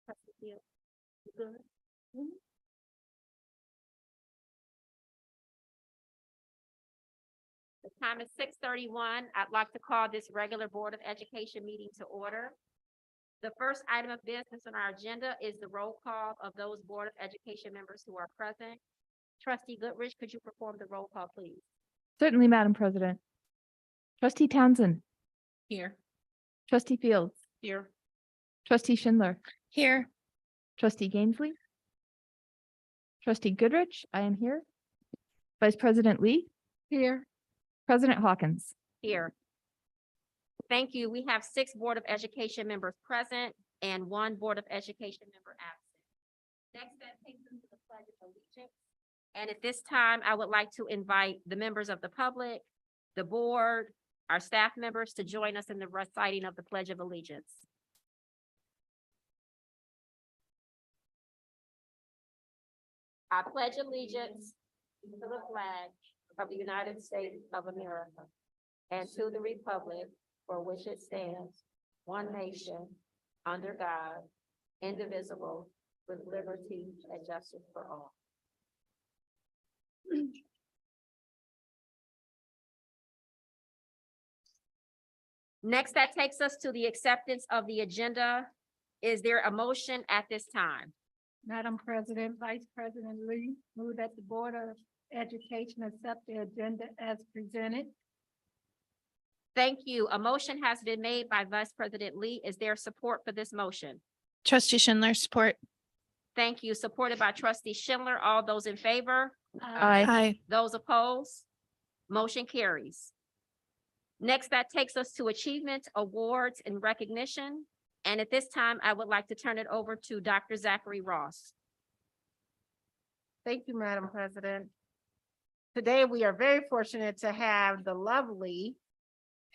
Trustee Fields, you good? Mhm. The time is 6:31. I'd like to call this regular Board of Education meeting to order. The first item of business on our agenda is the roll call of those Board of Education members who are present. Trustee Goodrich, could you perform the roll call, please? Certainly, Madam President. Trustee Townsend, Here. Trustee Fields, Here. Trustee Schindler, Here. Trustee Gainsley, Trustee Goodrich, I am here. Vice President Lee, Here. President Hawkins. Here. Thank you. We have 6 Board of Education members present and 1 Board of Education member absent. Next, that takes us to the Pledge of Allegiance. And at this time, I would like to invite the members of the public, the board, our staff members to join us in the reciting of the Pledge of Allegiance. I pledge allegiance to the flag of the United States of America and to the republic for which it stands, one nation, under God, indivisible, with liberty and justice for all. Next, that takes us to the acceptance of the agenda. Is there a motion at this time? Madam President, Vice President Lee, move that the Board of Education accept the agenda as presented. Thank you. A motion has been made by Vice President Lee. Is there support for this motion? Trustee Schindler, support. Thank you. Supported by Trustee Schindler. All those in favor? Aye. Those opposed? Motion carries. Next, that takes us to achievement, awards, and recognition. And at this time, I would like to turn it over to Dr. Zachary Ross. Thank you, Madam President. Today, we are very fortunate to have the lovely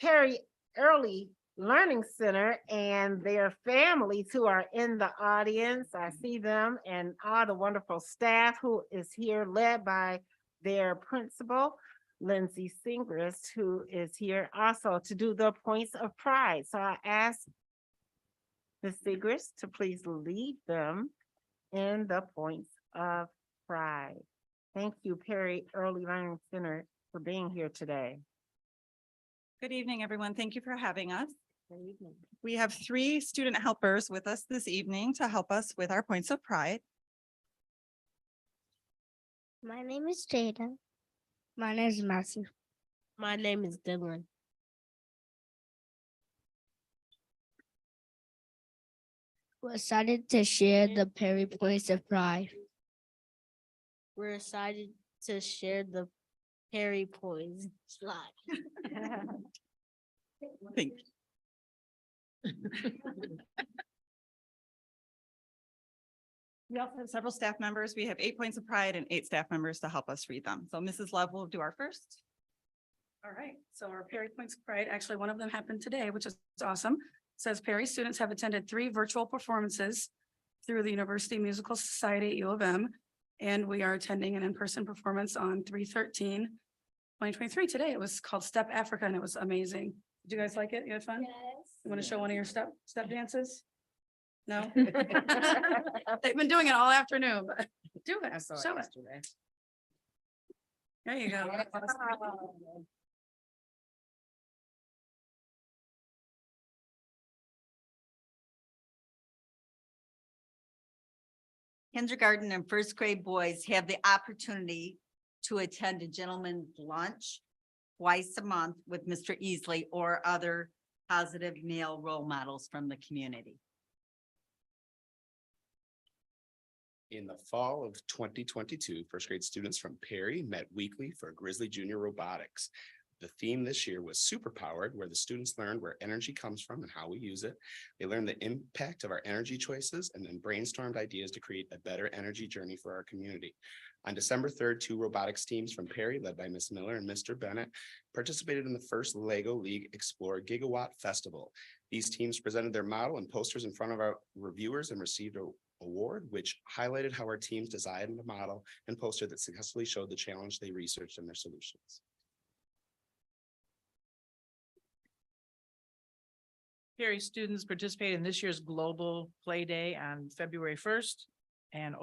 Perry Early Learning Center and their families who are in the audience. I see them and all the wonderful staff who is here, led by their principal, Lindsay Singrist, who is here also to do the points of pride. So I ask Ms. Singrist to please lead them in the points of pride. Thank you, Perry Early Learning Center, for being here today. Good evening, everyone. Thank you for having us. Good evening. We have 3 student helpers with us this evening to help us with our points of pride. My name is Jada. My name is Matthew. My name is Dylan. We're excited to share the Perry Points of Pride. We're excited to share the Perry Points slide. Thank you. We also have several staff members. We have 8 points of pride and 8 staff members to help us read them. So Mrs. Love will do our first. All right, so our Perry Points of Pride, actually, one of them happened today, which is awesome. It says Perry students have attended 3 virtual performances through the University Musical Society at U of M. And we are attending an in-person performance on 3/13/2023 today. It was called Step Africa and it was amazing. Did you guys like it? You had fun? Yes. You want to show one of your step dances? No? They've been doing it all afternoon, but do it. Show it. There you go. Kindergarten and first grade boys have the opportunity to attend a gentleman's lunch twice a month with Mr. Easley or other positive male role models from the community. In the fall of 2022, first grade students from Perry met weekly for Grizzly Junior Robotics. The theme this year was Superpowered, where the students learned where energy comes from and how we use it. They learned the impact of our energy choices and then brainstormed ideas to create a better energy journey for our community. On December 3rd, 2 robotics teams from Perry, led by Ms. Miller and Mr. Bennett, participated in the first LEGO League Explore Gigawatt Festival. These teams presented their model and posters in front of our reviewers and received an award, which highlighted how our teams designed the model and poster that successfully showed the challenge they researched and their solutions. Perry students participated in this year's Global Play Day on February 1st. And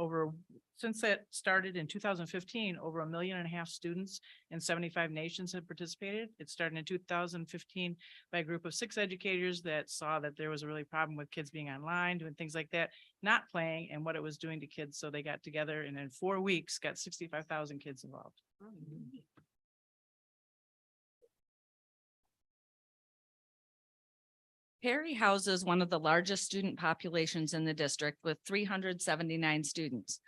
since that started in 2015, over 1.5 million students in 75 nations have participated. It started in 2015 by a group of 6 educators that saw that there was a really problem with kids being online, doing things like that, not playing, and what it was doing to kids. So they got together and in 4 weeks got 65,000 kids involved. Perry houses one of the largest student populations in the district with 379 students.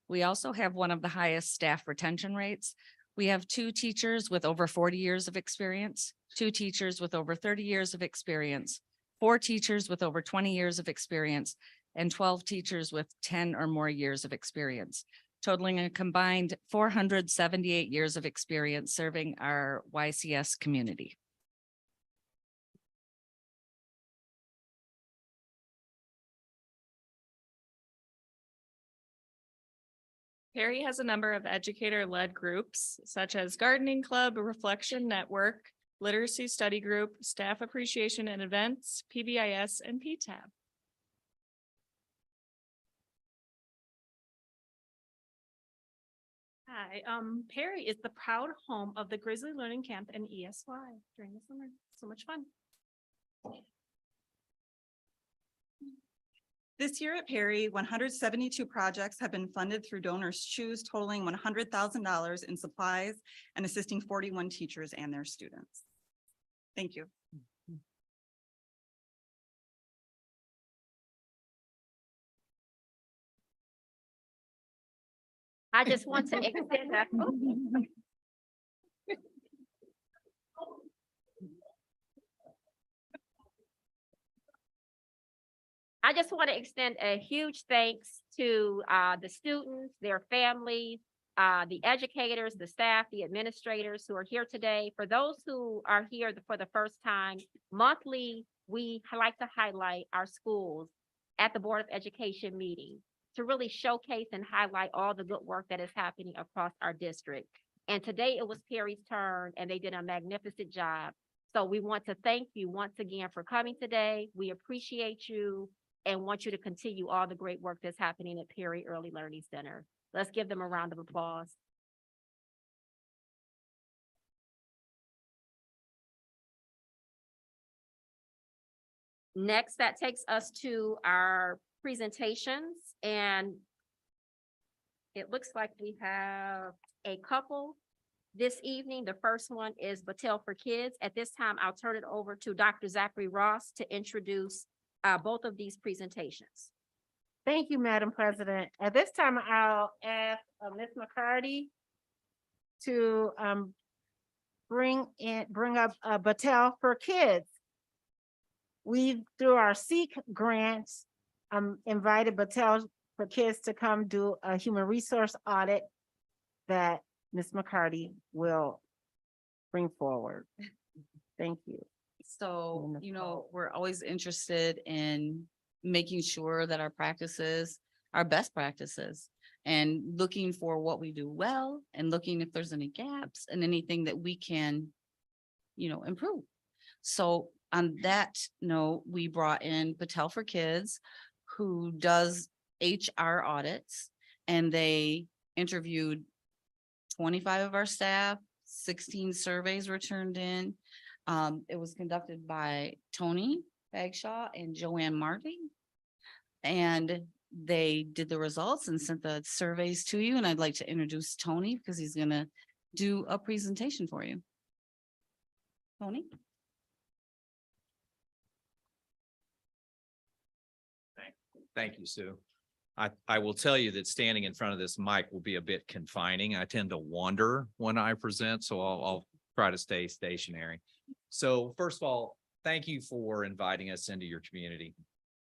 We also have one of the highest staff retention rates. We have 2 teachers with over 40 years of experience, 2 teachers with over 30 years of experience, 4 teachers with over 20 years of experience, and 12 teachers with 10 or more years of experience, totaling a combined 478 years of experience serving our YCS community. Perry has a number of educator-led groups such as Gardening Club, Reflection Network, Literacy Study Group, Staff Appreciation and Events, PBIS, and PTAB. Hi, Perry is the proud home of the Grizzly Learning Camp and ESY during the summer. So much fun. This year at Perry, 172 projects have been funded through Donors Choose, totaling $100,000 in supplies and assisting 41 teachers and their students. Thank you. I just want to extend that. I just want to extend a huge thanks to the students, their families, the educators, the staff, the administrators who are here today. For those who are here for the first time, monthly, we like to highlight our schools at the Board of Education meeting to really showcase and highlight all the good work that is happening across our district. And today it was Perry's turn and they did a magnificent job. So we want to thank you once again for coming today. We appreciate you and want you to continue all the great work that's happening at Perry Early Learning Center. Let's give them a round of applause. Next, that takes us to our presentations, and it looks like we have a couple this evening. The first one is Battelle for Kids. At this time, I'll turn it over to Dr. Zachary Ross to introduce both of these presentations. Thank you, Madam President. At this time, I'll ask Ms. McCarty to bring up Battelle for Kids. We, through our SEEK grants, invited Battelle for Kids to come do a human resource audit that Ms. McCarty will bring forward. Thank you. So, you know, we're always interested in making sure that our practices are best practices and looking for what we do well and looking if there's any gaps and anything that we can, you know, improve. So on that note, we brought in Battelle for Kids, who does HR audits, and they interviewed 25 of our staff, 16 surveys were turned in. It was conducted by Tony Bagshaw and Joanne Marty. And they did the results and sent the surveys to you. And I'd like to introduce Tony because he's going to do a presentation for you. Tony? Thank you, Sue. I will tell you that standing in front of this mic will be a bit confining. I tend to wander when I present, so I'll try to stay stationary. So first of all, thank you for inviting us into your community.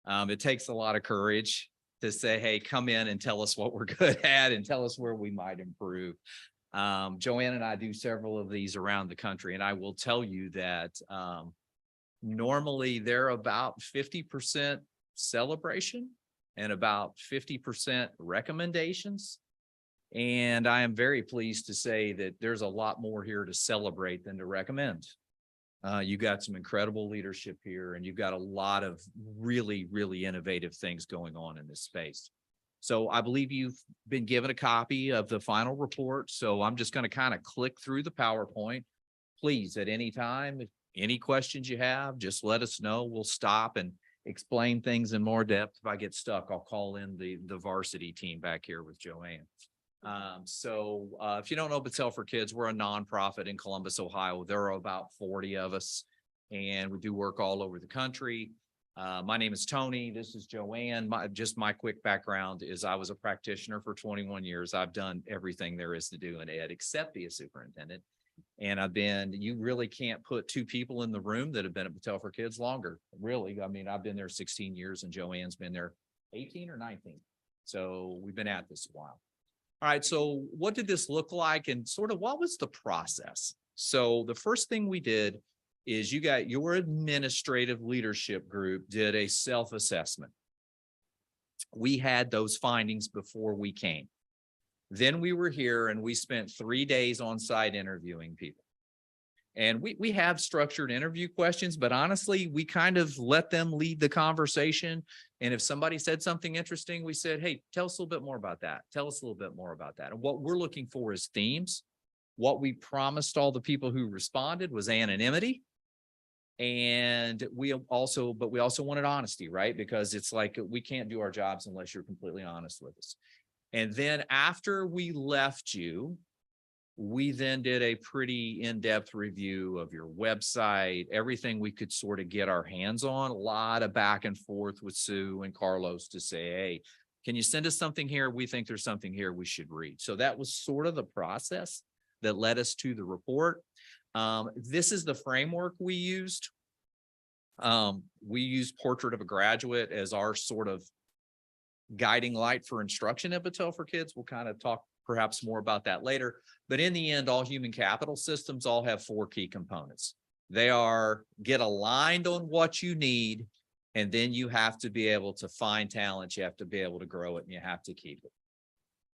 It takes a lot of courage to say, hey, come in and tell us what we're good at and tell us where we might improve. Joanne and I do several of these around the country, and I will tell you that normally they're about 50% celebration and about 50% recommendations. And I am very pleased to say that there's a lot more here to celebrate than to recommend. You got some incredible leadership here, and you've got a lot of really, really innovative things going on in this space. So I believe you've been given a copy of the final report. So I'm just going to kind of click through the PowerPoint. Please, at any time, if any questions you have, just let us know. We'll stop and explain things in more depth. If I get stuck, I'll call in the varsity team back here with Joanne. If you don't know Battelle for Kids, we're a nonprofit in Columbus, Ohio. There are about 40 of us, and we do work all over the country. My name is Tony. This is Joanne. My quick background is I was a practitioner for 21 years. I've done everything there is to do in ed except be a superintendent. And you really can't put two people in the room that have been at Battelle for Kids longer. Really. I mean, I've been there 16 years and Joanne's been there 18 or 19. So we've been at this a while. All right. So what did this look like and sort of what was the process? So the first thing we did is you got your administrative leadership group did a self-assessment. We had those findings before we came. Then we were here and we spent 3 days on site interviewing people. And we have structured interview questions, but honestly, we kind of let them lead the conversation. And if somebody said something interesting, we said, hey, tell us a little bit more about that. Tell us a little bit more about that. And what we're looking for is themes. What we promised all the people who responded was anonymity. And we also wanted honesty, right? Because it's like, we can't do our jobs unless you're completely honest with us. And then after we left you, we then did a pretty in-depth review of your website, everything we could sort of get our hands on, a lot of back and forth with Sue and Carlos to say, hey, can you send us something here? We think there's something here we should read. So that was sort of the process that led us to the report. This is the framework we used. We used Portrait of a Graduate as our sort of guiding light for instruction at Battelle for Kids. We'll kind of talk perhaps more about that later. But in the end, all human capital systems all have 4 key components. They are get aligned on what you need, and then you have to be able to find talent. You have to be able to grow it, and you have to keep it.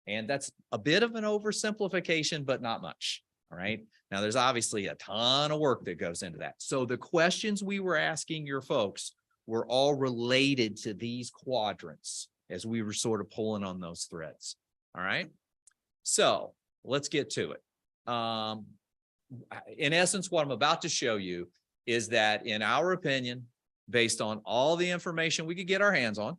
And that's a bit of an oversimplification, but not much. All right. Now, there's obviously a ton of work that goes into that. So the questions we were asking your folks were all related to these quadrants as we were sort of pulling on those threads. All right. So let's get to it. In essence, what I'm about to show you is that, in our opinion, based on all the information we could get our hands on,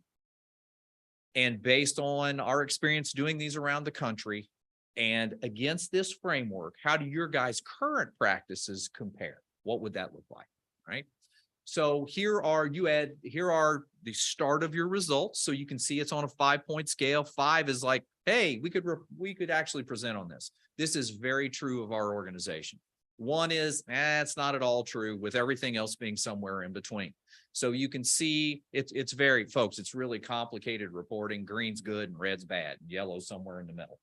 and based on our experience doing these around the country, and against this framework, how do your guys' current practices compare? What would that look like, right? So here are the start of your results. So you can see it's on a 5-point scale. 5 is like, hey, we could actually present on this. This is very true of our organization. 1 is, it's not at all true, with everything else being somewhere in between. So you can see it's very, folks, it's really complicated reporting. Green's good and red's bad, yellow somewhere in the middle.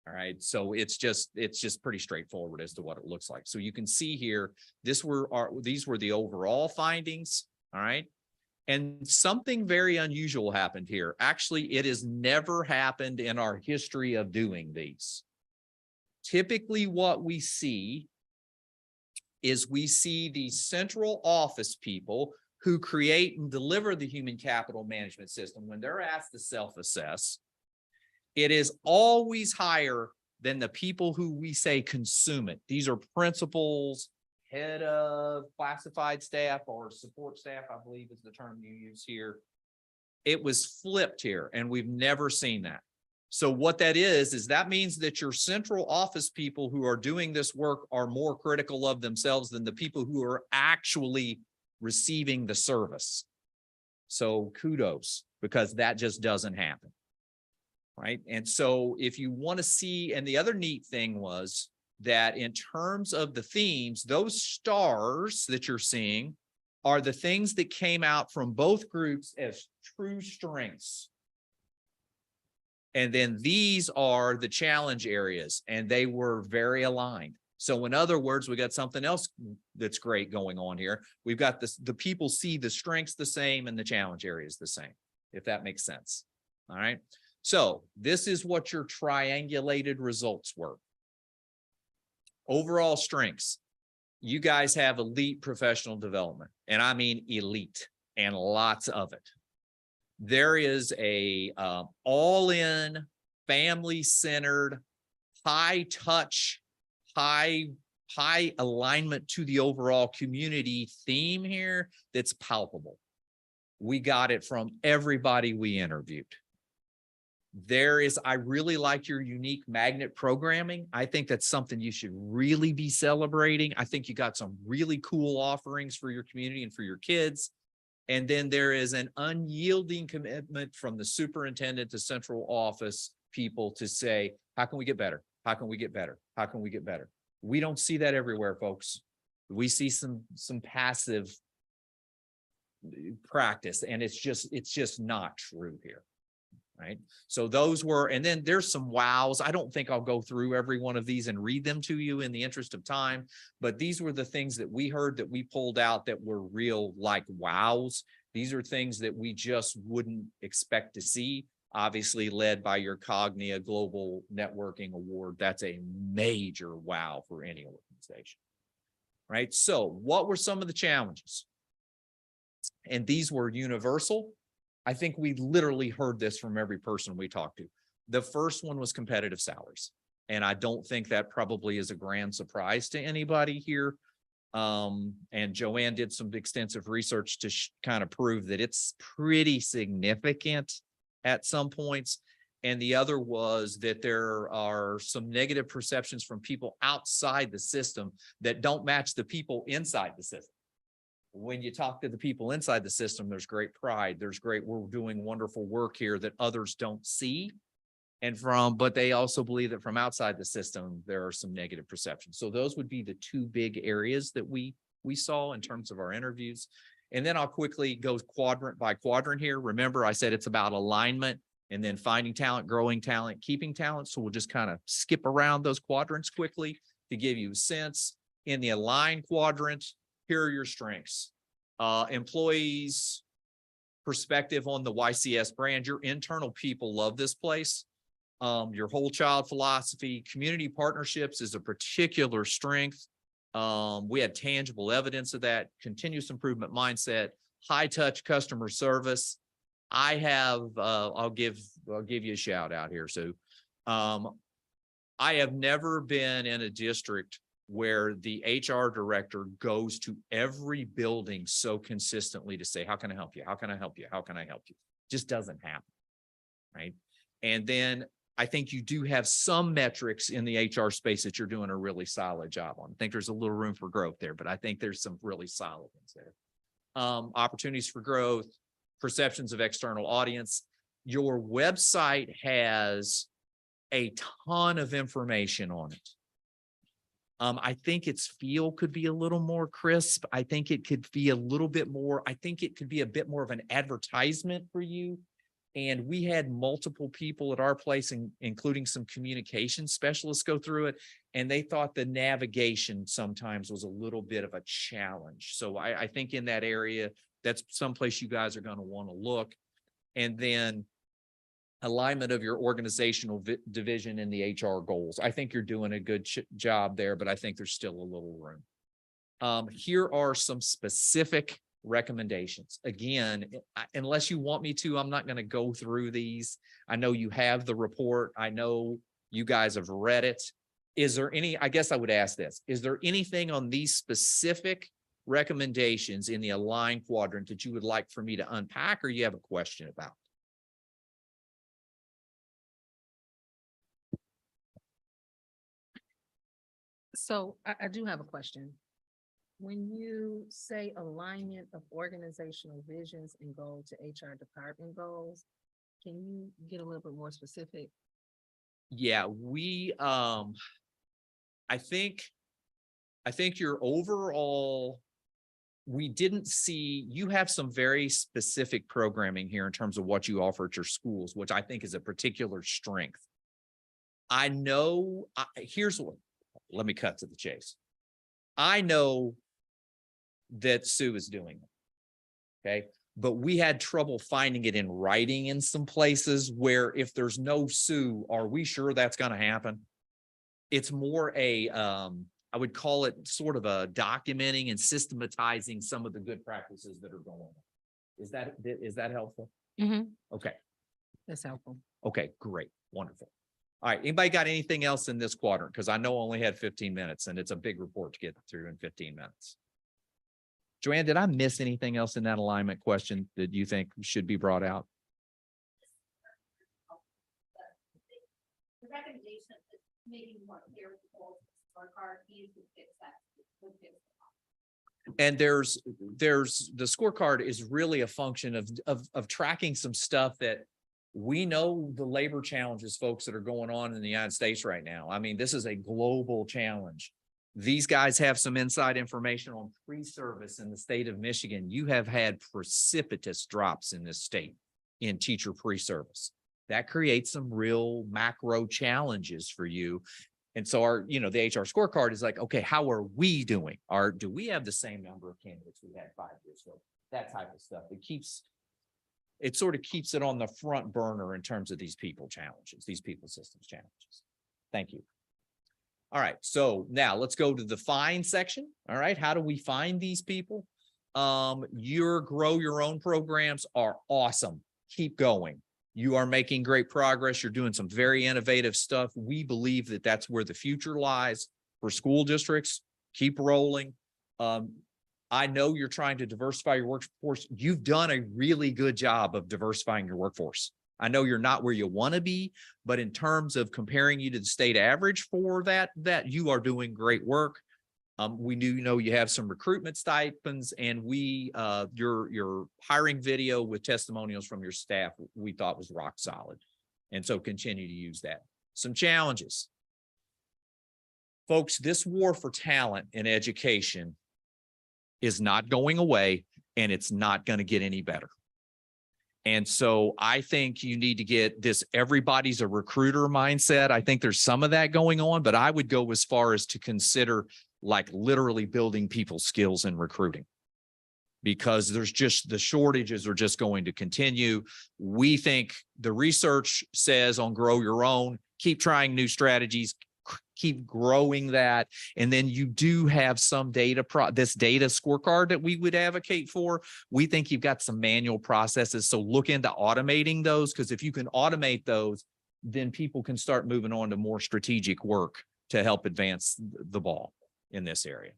All right. So it's just pretty straightforward as to what it looks like. So you can see here, these were the overall findings. All right. And something very unusual happened here. Actually, it has never happened in our history of doing these. Typically, what we see is we see the central office people who create and deliver the human capital management system. When they're asked to self-assess, it is always higher than the people who we say consume it. These are principals, head of classified staff or support staff, I believe is the term you use here. It was flipped here, and we've never seen that. So what that is that means that your central office people who are doing this work are more critical of themselves than the people who are actually receiving the service. So kudos, because that just doesn't happen. Right. And so if you want to see, and the other neat thing was that in terms of the themes, those stars that you're seeing are the things that came out from both groups as true strengths. And then these are the challenge areas, and they were very aligned. So in other words, we got something else that's great going on here. We've got this, the people see the strengths the same and the challenge areas the same, if that makes sense. All right. So this is what your triangulated results were. Overall strengths. You guys have elite professional development, and I mean elite, and lots of it. There is a all-in, family-centered, high-touch, high alignment to the overall community theme here that's palpable. We got it from everybody we interviewed. I really like your unique magnet programming. I think that's something you should really be celebrating. I think you got some really cool offerings for your community and for your kids. And then there is an unyielding commitment from the superintendent to central office people to say, how can we get better? How can we get better? How can we get better? We don't see that everywhere, folks. We see some passive practice, and it's just not true here. Right. So those were, and then there's some wows. I don't think I'll go through every one of these and read them to you in the interest of time, but these were the things that we heard that we pulled out that were real like wows. These are things that we just wouldn't expect to see, obviously led by your Cognia Global Networking Award. That's a major wow for any organization. Right. So what were some of the challenges? And these were universal. I think we literally heard this from every person we talked to. The first one was competitive salaries. And I don't think that probably is a grand surprise to anybody here. And Joanne did some extensive research to kind of prove that it's pretty significant at some points. And the other was that there are some negative perceptions from people outside the system that don't match the people inside the system. When you talk to the people inside the system, there's great pride. There's great, we're doing wonderful work here that others don't see. But they also believe that from outside the system, there are some negative perceptions. So those would be the two big areas that we saw in terms of our interviews. And then I'll quickly go quadrant by quadrant here. Remember, I said it's about alignment and then finding talent, growing talent, keeping talent. So we'll just kind of skip around those quadrants quickly to give you a sense. In the aligned quadrant, here are your strengths. Employees' perspective on the YCS brand. Your internal people love this place. Your whole child philosophy, community partnerships is a particular strength. We had tangible evidence of that, continuous improvement mindset, high touch customer service. I have, I'll give you a shout out here, Sue. I have never been in a district where the HR director goes to every building so consistently to say, how can I help you? How can I help you? How can I help you? Just doesn't happen, right? And then I think you do have some metrics in the HR space that you're doing a really solid job on. I think there's a little room for growth there, but I think there's some really solid ones there. Opportunities for growth, perceptions of external audience. Your website has a ton of information on it. I think its feel could be a little more crisp. I think it could be a little bit more, I think it could be a bit more of an advertisement for you. And we had multiple people at our place, including some communication specialists, go through it. And they thought the navigation sometimes was a little bit of a challenge. So I think in that area, that's someplace you guys are going to want to look. And then alignment of your organizational division and the HR goals. I think you're doing a good job there, but I think there's still a little room. Here are some specific recommendations. Again, unless you want me to, I'm not going to go through these. I know you have the report. I know you guys have read it. Is there any, I guess I would ask this, is there anything on these specific recommendations in the aligned quadrant that you would like for me to unpack or you have a question about? So I do have a question. When you say alignment of organizational visions and goals to HR department goals, can you get a little bit more specific? Yeah, we, I think your overall, we didn't see, you have some very specific programming here in terms of what you offer at your schools, which I think is a particular strength. I know, here's what, let me cut to the chase. I know that Sue is doing it, okay? But we had trouble finding it in writing in some places where if there's no Sue, are we sure that's going to happen? It's more a I would call it sort of a documenting and systematizing some of the good practices that are going on. Is that helpful? Mhm. Okay. That's helpful. Okay, great. Wonderful. All right. Anybody got anything else in this quadrant? Because I know I only had 15 minutes and it's a big report to get through in 15 minutes. Joanne, did I miss anything else in that alignment question that you think should be brought out? The recommendation is making more clear with the goals of our card is to fix that. And there's the scorecard is really a function of tracking some stuff that we know the labor challenges, folks, that are going on in the United States right now. I mean, this is a global challenge. These guys have some inside information on pre-service in the state of Michigan. You have had precipitous drops in this state in teacher pre-service. That creates some real macro challenges for you. And so the HR scorecard is like, okay, how are we doing? Do we have the same number of candidates we had 5 years ago? That type of stuff. It sort of keeps it on the front burner in terms of these people challenges, these people systems challenges. Thank you. All right. So now let's go to the find section. All right. How do we find these people? Your grow your own programs are awesome. Keep going. You are making great progress. You're doing some very innovative stuff. We believe that that's where the future lies for school districts. Keep rolling. I know you're trying to diversify your workforce. You've done a really good job of diversifying your workforce. I know you're not where you want to be, but in terms of comparing you to the state average for that you are doing great work. We do know you have some recruitment stipends, and your hiring video with testimonials from your staff, we thought was rock solid. And so continue to use that. Some challenges. Folks, this war for talent in education is not going away, and it's not going to get any better. And so I think you need to get this everybody's a recruiter mindset. I think there's some of that going on, but I would go as far as to consider like literally building people's skills in recruiting, because there's just the shortages are just going to continue. We think the research says on grow your own, keep trying new strategies, keep growing that. And then you do have some data, this data scorecard that we would advocate for. We think you've got some manual processes. So look into automating those, because if you can automate those, then people can start moving on to more strategic work to help advance the ball in this area.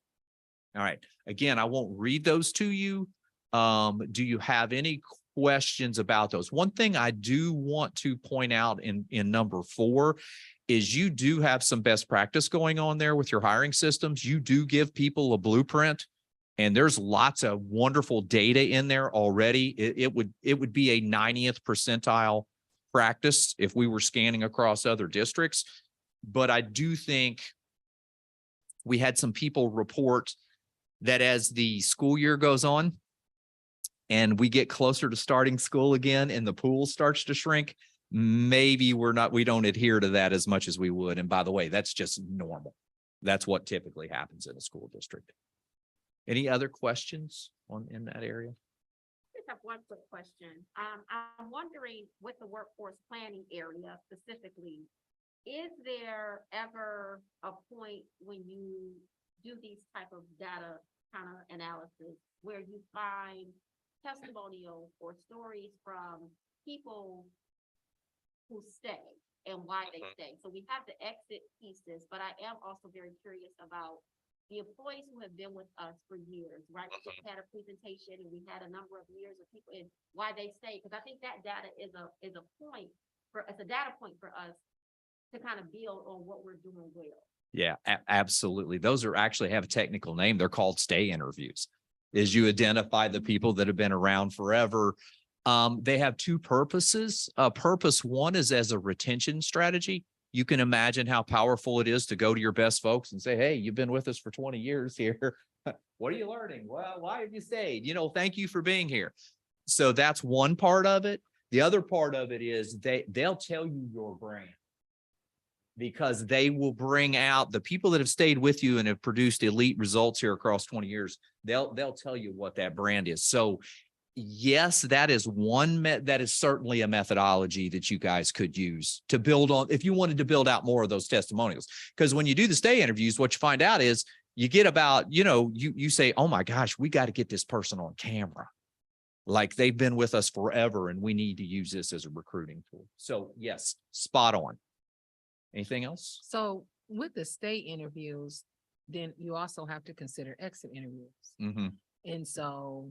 All right. Again, I won't read those to you. Do you have any questions about those? One thing I do want to point out in number 4 is you do have some best practice going on there with your hiring systems. You do give people a blueprint, and there's lots of wonderful data in there already. It would be a 90th percentile practice if we were scanning across other districts. But I do think we had some people report that as the school year goes on and we get closer to starting school again and the pool starts to shrink, maybe we don't adhere to that as much as we would. And by the way, that's just normal. That's what typically happens in a school district. Any other questions in that area? I just have one quick question. I'm wondering with the workforce planning area specifically, is there ever a point when you do these type of data kind of analysis where you find testimonials or stories from people who stay and why they stay? So we have the exit pieces, but I am also very curious about the employees who have been with us for years, right? We just had a presentation and we had a number of years of people and why they stay. Because I think that data is a point for, it's a data point for us to kind of build on what we're doing well. Yeah, absolutely. Those are actually have a technical name. They're called stay interviews. Is you identify the people that have been around forever. They have 2 purposes. Purpose 1 is as a retention strategy. You can imagine how powerful it is to go to your best folks and say, hey, you've been with us for 20 years here. What are you learning? Well, why have you stayed? Thank you for being here. So that's one part of it. The other part of it is they'll tell you your brand, because they will bring out the people that have stayed with you and have produced elite results here across 20 years. They'll tell you what that brand is. So yes, that is that is certainly a methodology that you guys could use to build on if you wanted to build out more of those testimonials. Because when you do the stay interviews, what you find out is you get about, you say, oh my gosh, we got to get this person on camera. Like they've been with us forever and we need to use this as a recruiting tool. So yes, spot on. Anything else? So with the state interviews, then you also have to consider exit interviews. Mm-hmm. And so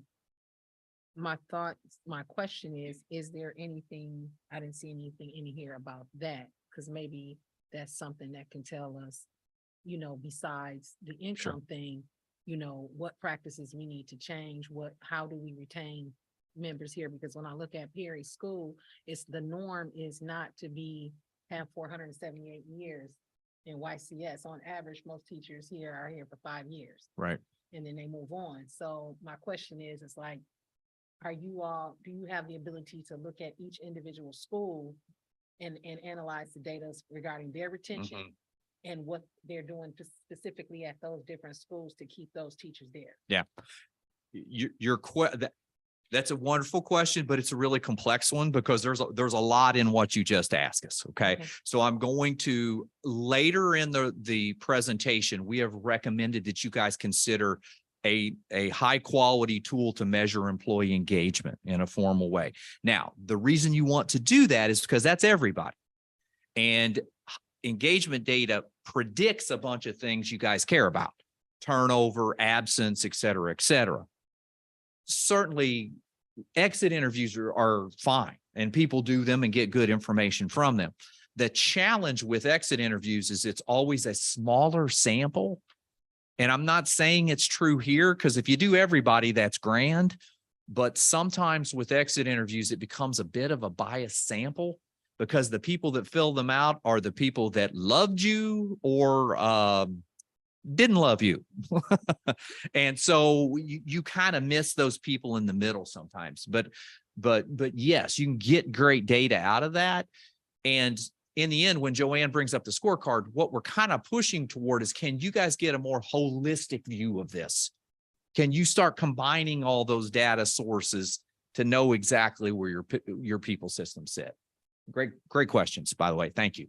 my question is there anything, I didn't see anything in here about that, because maybe that's something that can tell us, besides the income thing, what practices we need to change, how do we retain members here? Because when I look at Perry School, the norm is not to have 478 years in YCS. On average, most teachers here are here for 5 years. Right. And then they move on. So my question is, it's like, do you have the ability to look at each individual school and analyze the data regarding their retention and what they're doing specifically at those different schools to keep those teachers there? Yeah. That's a wonderful question, but it's a really complex one because there's a lot in what you just asked us. Okay. So I'm going to later in the presentation, we have recommended that you guys consider a high quality tool to measure employee engagement in a formal way. Now, the reason you want to do that is because that's everybody. And engagement data predicts a bunch of things you guys care about: turnover, absence, et cetera, et cetera. Certainly exit interviews are fine and people do them and get good information from them. The challenge with exit interviews is it's always a smaller sample. And I'm not saying it's true here, because if you do everybody, that's grand. But sometimes with exit interviews, it becomes a bit of a biased sample because the people that fill them out are the people that loved you or didn't love you. And so you kind of miss those people in the middle sometimes. But yes, you can get great data out of that. And in the end, when Joanne brings up the scorecard, what we're kind of pushing toward is, can you guys get a more holistic view of this? Can you start combining all those data sources to know exactly where your people systems sit? Great questions, by the way. Thank you.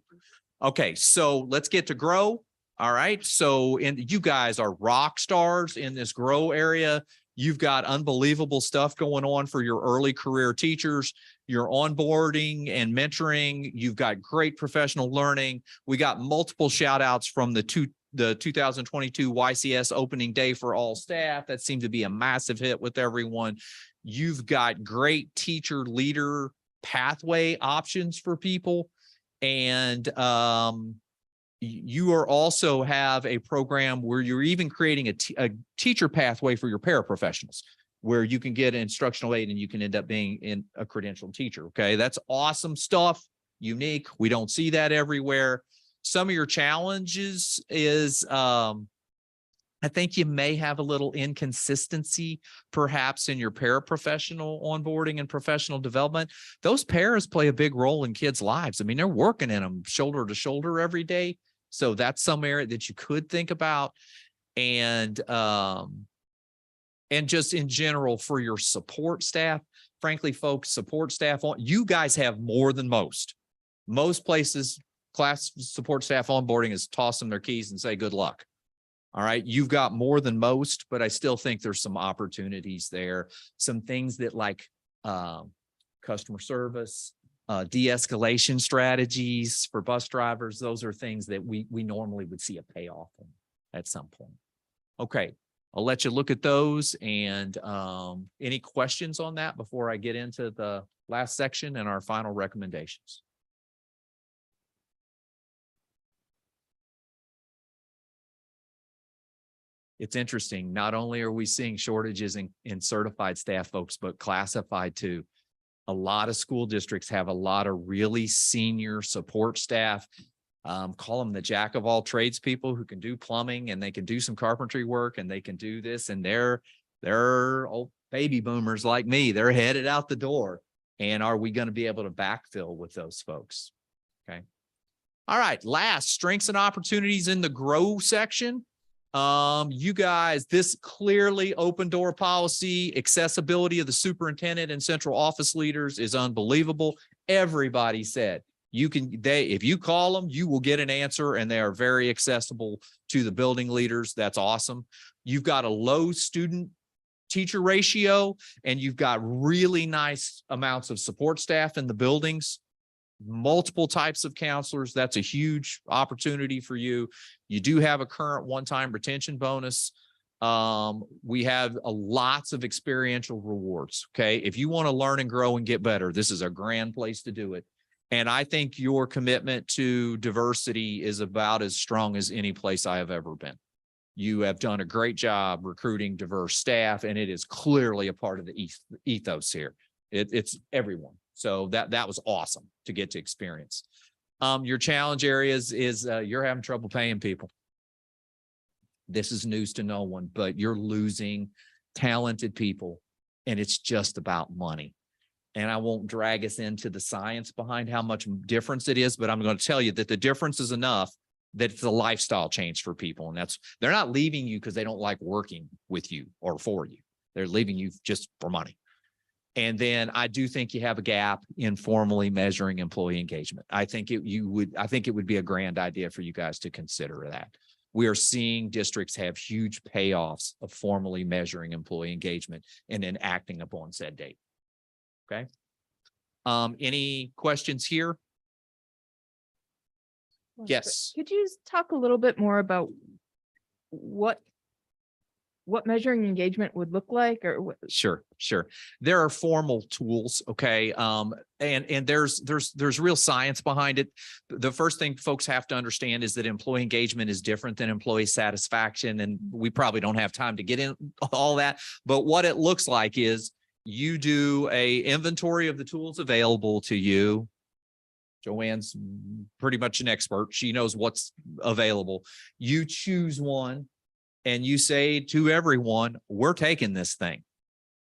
Okay, so let's get to grow. All right. So you guys are rock stars in this grow area. You've got unbelievable stuff going on for your early career teachers. You're onboarding and mentoring. You've got great professional learning. We got multiple shout outs from the 2022 YCS opening day for all staff. That seemed to be a massive hit with everyone. You've got great teacher leader pathway options for people. And you are also have a program where you're even creating a teacher pathway for your paraprofessionals, where you can get an instructional aid and you can end up being a credentialed teacher. Okay. That's awesome stuff. Unique. We don't see that everywhere. Some of your challenges is, I think you may have a little inconsistency perhaps in your paraprofessional onboarding and professional development. Those paras play a big role in kids' lives. I mean, they're working in them shoulder to shoulder every day. So that's some area that you could think about. And just in general for your support staff, frankly, folks, support staff, you guys have more than most. Most places, class support staff onboarding is toss them their keys and say, good luck. All right. You've got more than most, but I still think there's some opportunities there. Some things that like customer service, de-escalation strategies for bus drivers. Those are things that we normally would see a payoff in at some point. Okay. I'll let you look at those. And any questions on that before I get into the last section and our final recommendations? It's interesting. Not only are we seeing shortages in certified staff folks, but classified too. A lot of school districts have a lot of really senior support staff. Call them the jack of all trades people who can do plumbing and they can do some carpentry work and they can do this. And they're old baby boomers like me. They're headed out the door. And are we going to be able to backfill with those folks? Okay. All right. Last, strengths and opportunities in the grow section. You guys, this clearly open door policy, accessibility of the superintendent and central office leaders is unbelievable. Everybody said if you call them, you will get an answer, and they are very accessible to the building leaders. That's awesome. You've got a low student teacher ratio, and you've got really nice amounts of support staff in the buildings, multiple types of counselors. That's a huge opportunity for you. You do have a current one-time retention bonus. We have lots of experiential rewards. Okay. If you want to learn and grow and get better, this is a grand place to do it. And I think your commitment to diversity is about as strong as any place I have ever been. You have done a great job recruiting diverse staff, and it is clearly a part of the ethos here. It's everyone. So that was awesome to get to experience. Your challenge areas is you're having trouble paying people. This is news to no one, but you're losing talented people, and it's just about money. And I won't drag us into the science behind how much difference it is, but I'm going to tell you that the difference is enough that it's a lifestyle change for people. And they're not leaving you because they don't like working with you or for you. They're leaving you just for money. And then I do think you have a gap in formally measuring employee engagement. I think it would be a grand idea for you guys to consider that. We are seeing districts have huge payoffs of formally measuring employee engagement and then acting upon said date. Okay. Any questions here? Yes. Could you talk a little bit more about what measuring engagement would look like, or what? Sure. There are formal tools. Okay. And there's real science behind it. The first thing folks have to understand is that employee engagement is different than employee satisfaction. And we probably don't have time to get in all that, but what it looks like is you do a inventory of the tools available to you. Joanne's pretty much an expert. She knows what's available. You choose one and you say to everyone, we're taking this thing.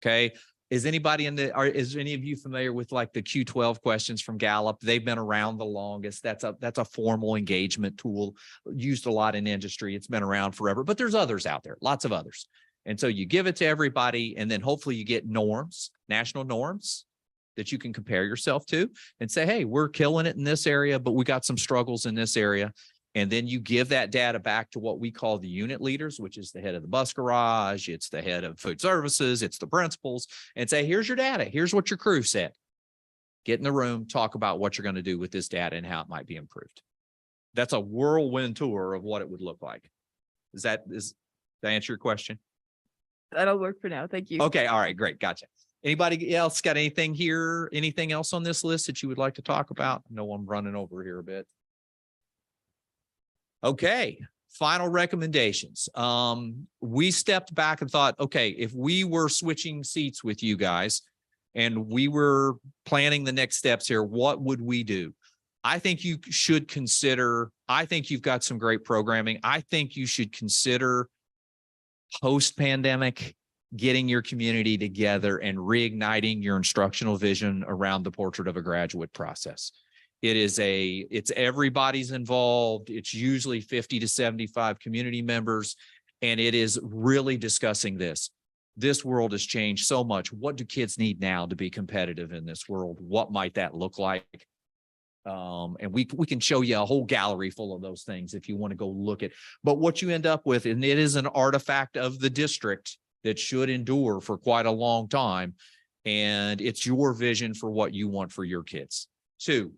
Okay. Is anybody is any of you familiar with like the Q12 questions from Gallup? They've been around the longest. That's a formal engagement tool used a lot in industry. It's been around forever, but there's others out there, lots of others. And so you give it to everybody, and then hopefully you get norms, national norms that you can compare yourself to and say, hey, we're killing it in this area, but we got some struggles in this area. And then you give that data back to what we call the unit leaders, which is the head of the bus garage. It's the head of food services. It's the principals, and say, here's your data. Here's what your crew said. Get in the room, talk about what you're going to do with this data and how it might be improved. That's a whirlwind tour of what it would look like. Does that answer your question? That'll work for now. Thank you. Okay. All right. Great. Gotcha. Anybody else got anything here? Anything else on this list that you would like to talk about? No, I'm running over here a bit. Okay. Final recommendations. We stepped back and thought, okay, if we were switching seats with you guys and we were planning the next steps here, what would we do? I think you should consider, I think you've got some great programming. I think you should consider post-pandemic getting your community together and reigniting your instructional vision around the portrait of a graduate process. It's everybody's involved. It's usually 50 to 75 community members, and it is really discussing this. This world has changed so much. What do kids need now to be competitive in this world? What might that look like? And we can show you a whole gallery full of those things if you want to go look at. But what you end up with, and it is an artifact of the district that should endure for quite a long time. And it's your vision for what you want for your kids. 2,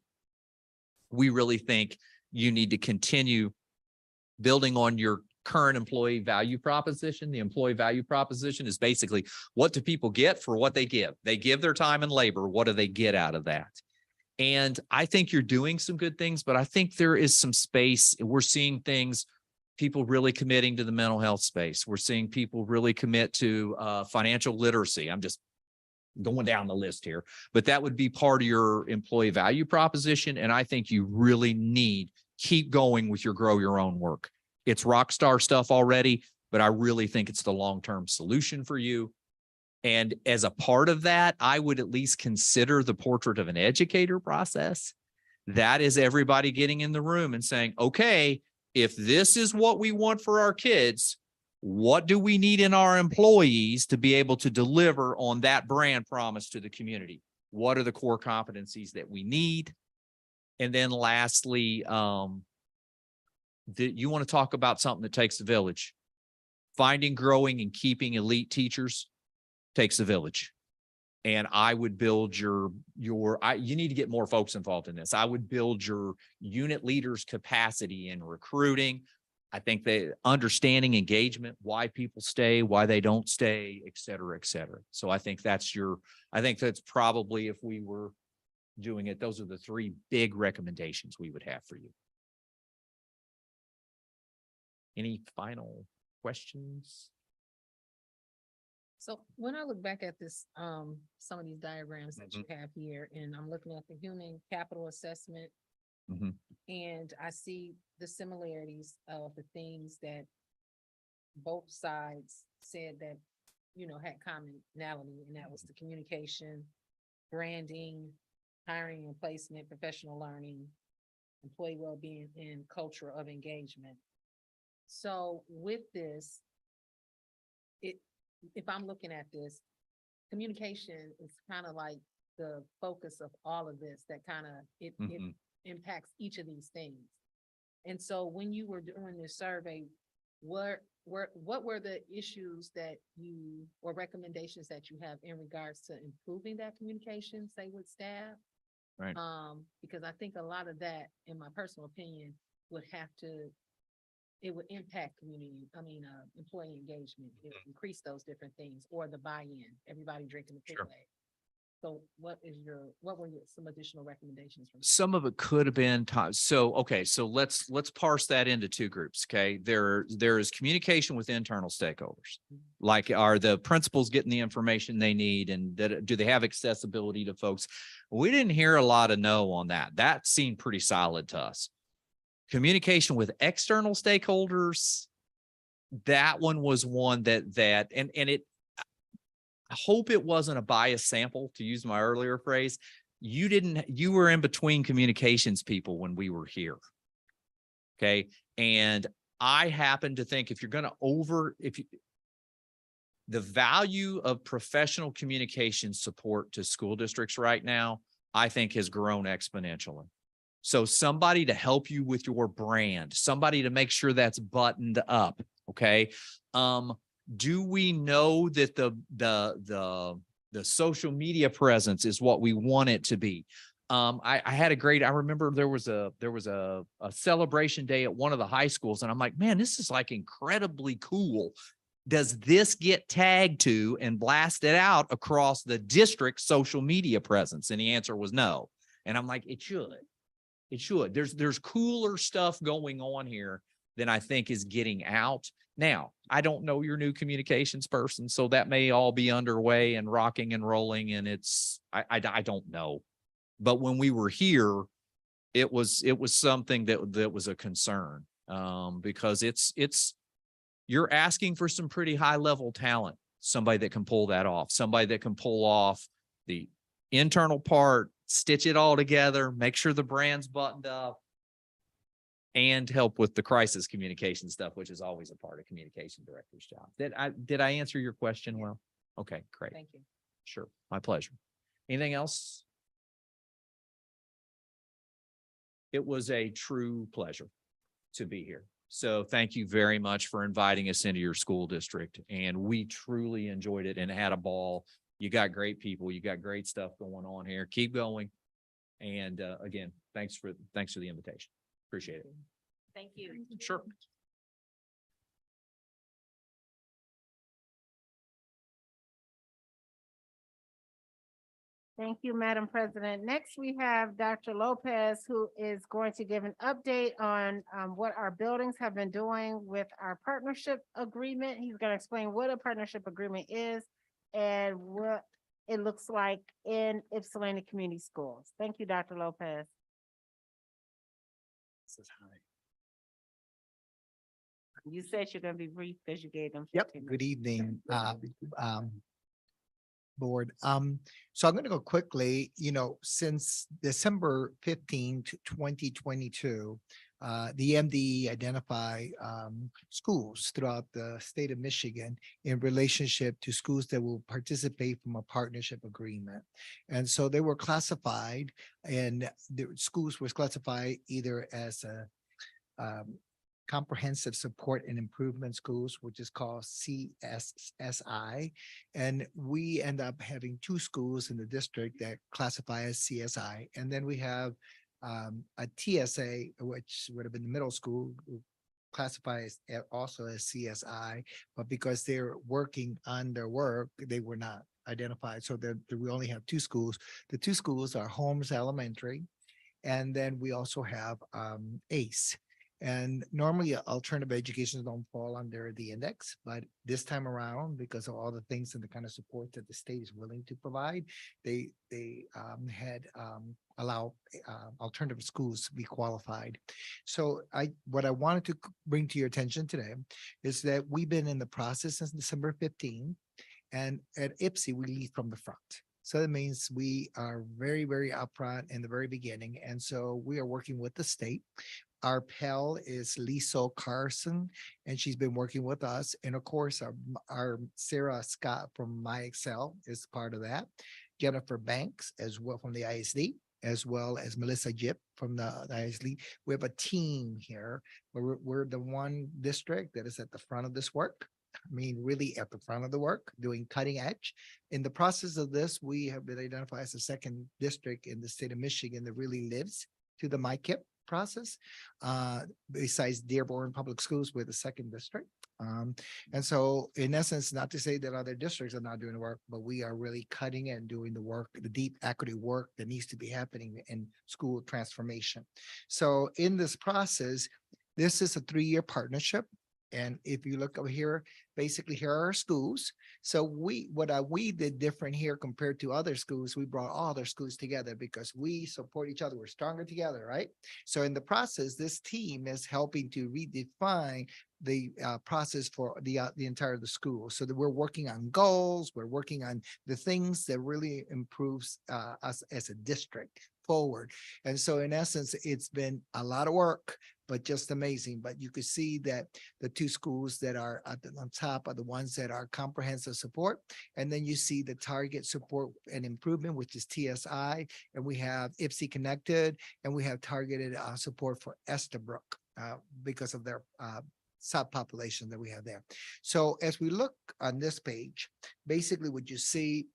we really think you need to continue building on your current employee value proposition. The employee value proposition is basically, what do people get for what they give? They give their time and labor. What do they get out of that? And I think you're doing some good things, but I think there is some space. We're seeing people really committing to the mental health space. We're seeing people really commit to financial literacy. I'm just going down the list here, but that would be part of your employee value proposition. And I think you really keep going with your grow your own work. It's rock star stuff already, but I really think it's the long-term solution for you. And as a part of that, I would at least consider the portrait of an educator process. That is everybody getting in the room and saying, okay, if this is what we want for our kids, What do we need in our employees to be able to deliver on that brand promise to the community? What are the core competencies that we need? And then lastly, you want to talk about something that takes the village. Finding, growing, and keeping elite teachers takes the village. And I would build you need to get more folks involved in this. I would build your unit leaders' capacity in recruiting. I think that understanding engagement, why people stay, why they don't stay, et cetera, et cetera. So I think that's probably, if we were doing it, those are the three big recommendations we would have for you. Any final questions? So when I look back at this, some of these diagrams that you have here, and I'm looking at the human capital assessment. Mhm. And I see the similarities of the things that both sides said that, had commonality, and that was the communication, branding, hiring and placement, professional learning, employee well-being, and culture of engagement. So with this, if I'm looking at this, communication is kind of like the focus of all of this, that kind of, it impacts each of these things. And so when you were doing this survey, what were the issues that or recommendations that you have in regards to improving that communication, say with staff? Right. Because I think a lot of that, in my personal opinion, it would impact employee engagement, it would increase those different things, or the buy-in, everybody drinking the Sure. Kool-Aid. So what were some additional recommendations from? Some of it could have been time. So, okay, so let's parse that into two groups. Okay. There is communication with internal stakeholders. Like, are the principals getting the information they need, and do they have accessibility to folks? We didn't hear a lot of no on that. That seemed pretty solid to us. Communication with external stakeholders, that one was one that I hope it wasn't a biased sample, to use my earlier phrase. You were in between communications people when we were here. Okay. And I happen to think the value of professional communication support to school districts right now, I think has grown exponentially. So somebody to help you with your brand, somebody to make sure that's buttoned up. Okay. Do we know that the social media presence is what we want it to be? I remember there was a celebration day at one of the high schools, and I'm like, man, this is like incredibly cool. Does this get tagged to and blasted out across the district social media presence? And the answer was no. And I'm like, it should. It should. There's cooler stuff going on here than I think is getting out. Now, I don't know your new communications person, so that may all be underway and rocking and rolling, and I don't know. But when we were here, it was something that was a concern, because you're asking for some pretty high level talent, somebody that can pull that off, somebody that can pull off the internal part, stitch it all together, make sure the brand's buttoned up, and help with the crisis communication stuff, which is always a part of communication director's job. Did I answer your question well? Okay, great. Thank you. Sure, my pleasure. Anything else? It was a true pleasure to be here. So thank you very much for inviting us into your school district. And we truly enjoyed it and had a ball. You got great people. You got great stuff going on here. Keep going. And again, thanks for the invitation. Appreciate it. Thank you. Sure. Thank you, Madam President. Next, we have Dr. Lopez, who is going to give an update on what our buildings have been doing with our partnership agreement. He's going to explain what a partnership agreement is and what it looks like in Ypsilanti Community Schools. Thank you, Dr. Lopez. You said you're going to be brief because you gave them. Yep, 15 good minutes. evening. board. So I'm going to go quickly, since December 15th, 2022, the MDE identify schools throughout the state of Michigan in relationship to schools that will participate from a partnership agreement. And so they were classified, and the schools was classified either as a comprehensive support and improvement schools, which is called CSSI. And we end up having two schools in the district that classify as CSI. And then we have a TSA, which would have been the middle school, classifies also as CSI, but because they're working on their work, they were not identified. So we only have two schools. The two schools are Holmes Elementary, and then we also have ACE. And normally alternative educations don't fall under the index, but this time around, because of all the things and the kind of support that the state is willing to provide, they had allow alternative schools to be qualified. So what I wanted to bring to your attention today is that we've been in the process since December 15, and at IPSI, we lead from the front. So that means we are very, very upfront in the very beginning. And so we are working with the state. Our Pell is Liso Carson, and she's been working with us. And of course, our Sarah Scott from MyExcel is part of that. Jennifer Banks as well from the ISD, as well as Melissa Jip from the ISD. We have a team here. We're the one district that is at the front of this work. I mean, really at the front of the work, doing cutting edge. In the process of this, we have been identified as the second district in the state of Michigan that really lives to the MyKIP process, besides Dearborn Public Schools, we're the second district. And so in essence, not to say that other districts are not doing the work, but we are really cutting and doing the work, the deep equity work that needs to be happening in school transformation. So in this process, this is a 3-year partnership. And if you look over here, basically here are our schools. So what we did different here compared to other schools, we brought all other schools together because we support each other. We're stronger together, right? So in the process, this team is helping to redefine the process for the entire of the school, so that we're working on goals, we're working on the things that really improves us as a district forward. And so in essence, it's been a lot of work, but just amazing. But you could see that the two schools that are on top are the ones that are comprehensive support. And then you see the target support and improvement, which is TSI. And we have IPSI Connected, and we have targeted support for Estabrook because of their subpopulation that we have there. So as we look on this page, basically what you see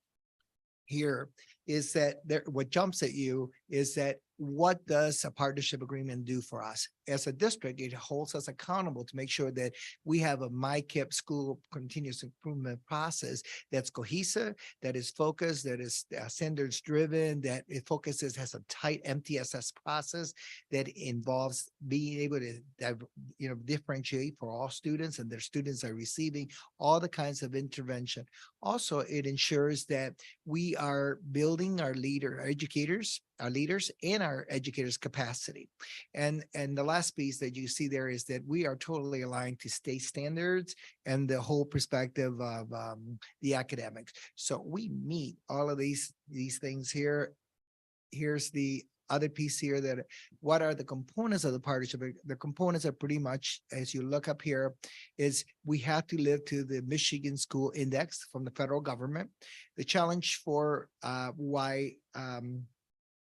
here is that what jumps at you is that what does a partnership agreement do for us? As a district, it holds us accountable to make sure that we have a MyKIP school continuous improvement process that's cohesive, that is focused, that is standards driven, that it focuses, has a tight MTSS process that involves being able to differentiate for all students, and their students are receiving all the kinds of intervention. Also, it ensures that we are building our educators, our leaders, and our educators' capacity. And the last piece that you see there is that we are totally aligned to state standards and the whole perspective of the academics. So we meet all of these things here. Here's the other piece here, that what are the components of the partnership? The components are pretty much, as you look up here, is we have to live to the Michigan School Index from the federal government. The challenge for why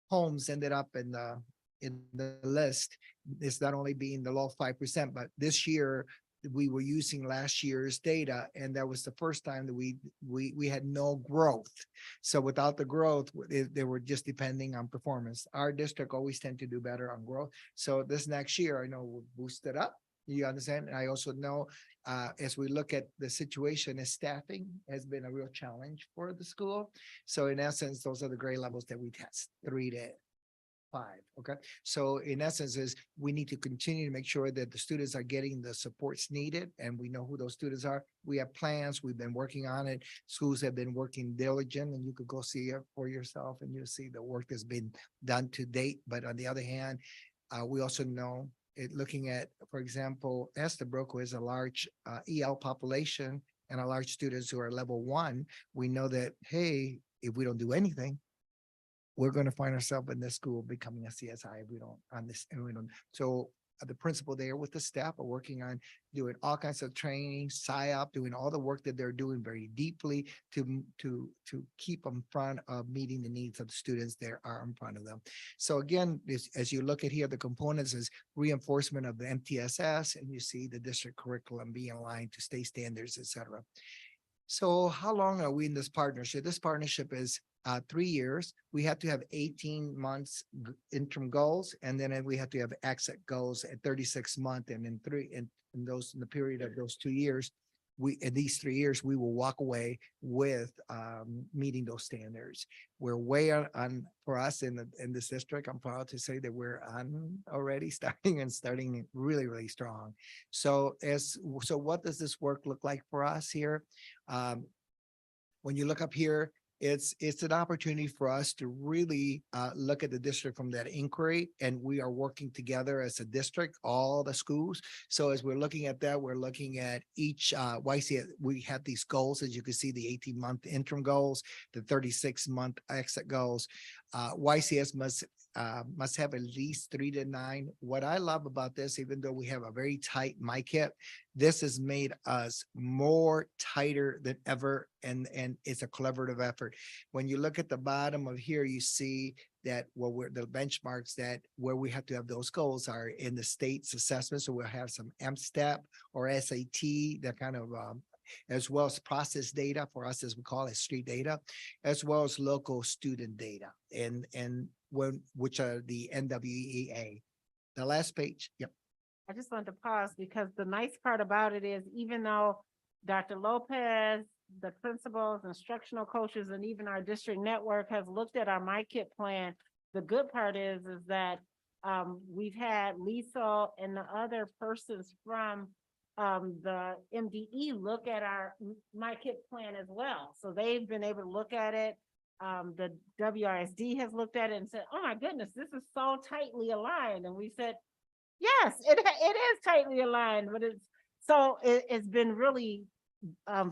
Holmes ended up in the list is not only being the low 5%, but this year we were using last year's data, and that was the first time that we had no growth. So without the growth, they were just depending on performance. Our district always tend to do better on growth. So this next year, I know we'll boost it up. You understand? And I also know as we look at the situation, as staffing has been a real challenge for the school. So in essence, those are the grade levels that we test, 3 to 5. Okay. So in essence is we need to continue to make sure that the students are getting the supports needed, and we know who those students are. We have plans. We've been working on it. Schools have been working diligent, and you could go see it for yourself and you'll see the work that's been done to date. But on the other hand, we also know looking at, for example, Estabrook, who has a large EL population, and our large students who are level one, we know that, hey, if we don't do anything, we're going to find ourselves in this school becoming a CSI if we don't on this, and we don't. So the principal there with the staff are working on doing all kinds of training, PSYOP, doing all the work that they're doing very deeply to keep in front of meeting the needs of the students that are in front of them. So again, as you look at here, the components is reinforcement of the MTSS, and you see the district curriculum being aligned to state standards, et cetera. So how long are we in this partnership? This partnership is 3 years. We have to have 18 months interim goals, and then we have to have exit goals at 36 months. And in the period of those 2 years, in these 3 years, we will walk away with meeting those standards. We're way on for us in this district. I'm proud to say that we're on already starting really, really strong. So what does this work look like for us here? When you look up here, it's an opportunity for us to really look at the district from that inquiry, and we are working together as a district, all the schools. So as we're looking at that, we're looking at each YCS. We have these goals, as you can see, the 18-month interim goals, the 36-month exit goals. YCS must have at least 3 to 9. What I love about this, even though we have a very tight MyKit, this has made us more tighter than ever, and it's a collaborative effort. When you look at the bottom of here, you see that the benchmarks that where we have to have those goals are in the state's assessment. So we'll have some MSTEP or SAT, that kind of as well as process data for us, as we call it, street data, as well as local student data, which are the NWEA. The last page. Yep. I just wanted to pause because the nice part about it is, even though Dr. Lopez, the principals, instructional coaches, and even our district network has looked at our MyKit plan, the good part is that we've had Lisa and the other persons from the MDE look at our MyKit plan as well. So they've been able to look at it. The WRSD has looked at it and said, oh my goodness, this is so tightly aligned. And we said, yes, it is tightly aligned, but it's been really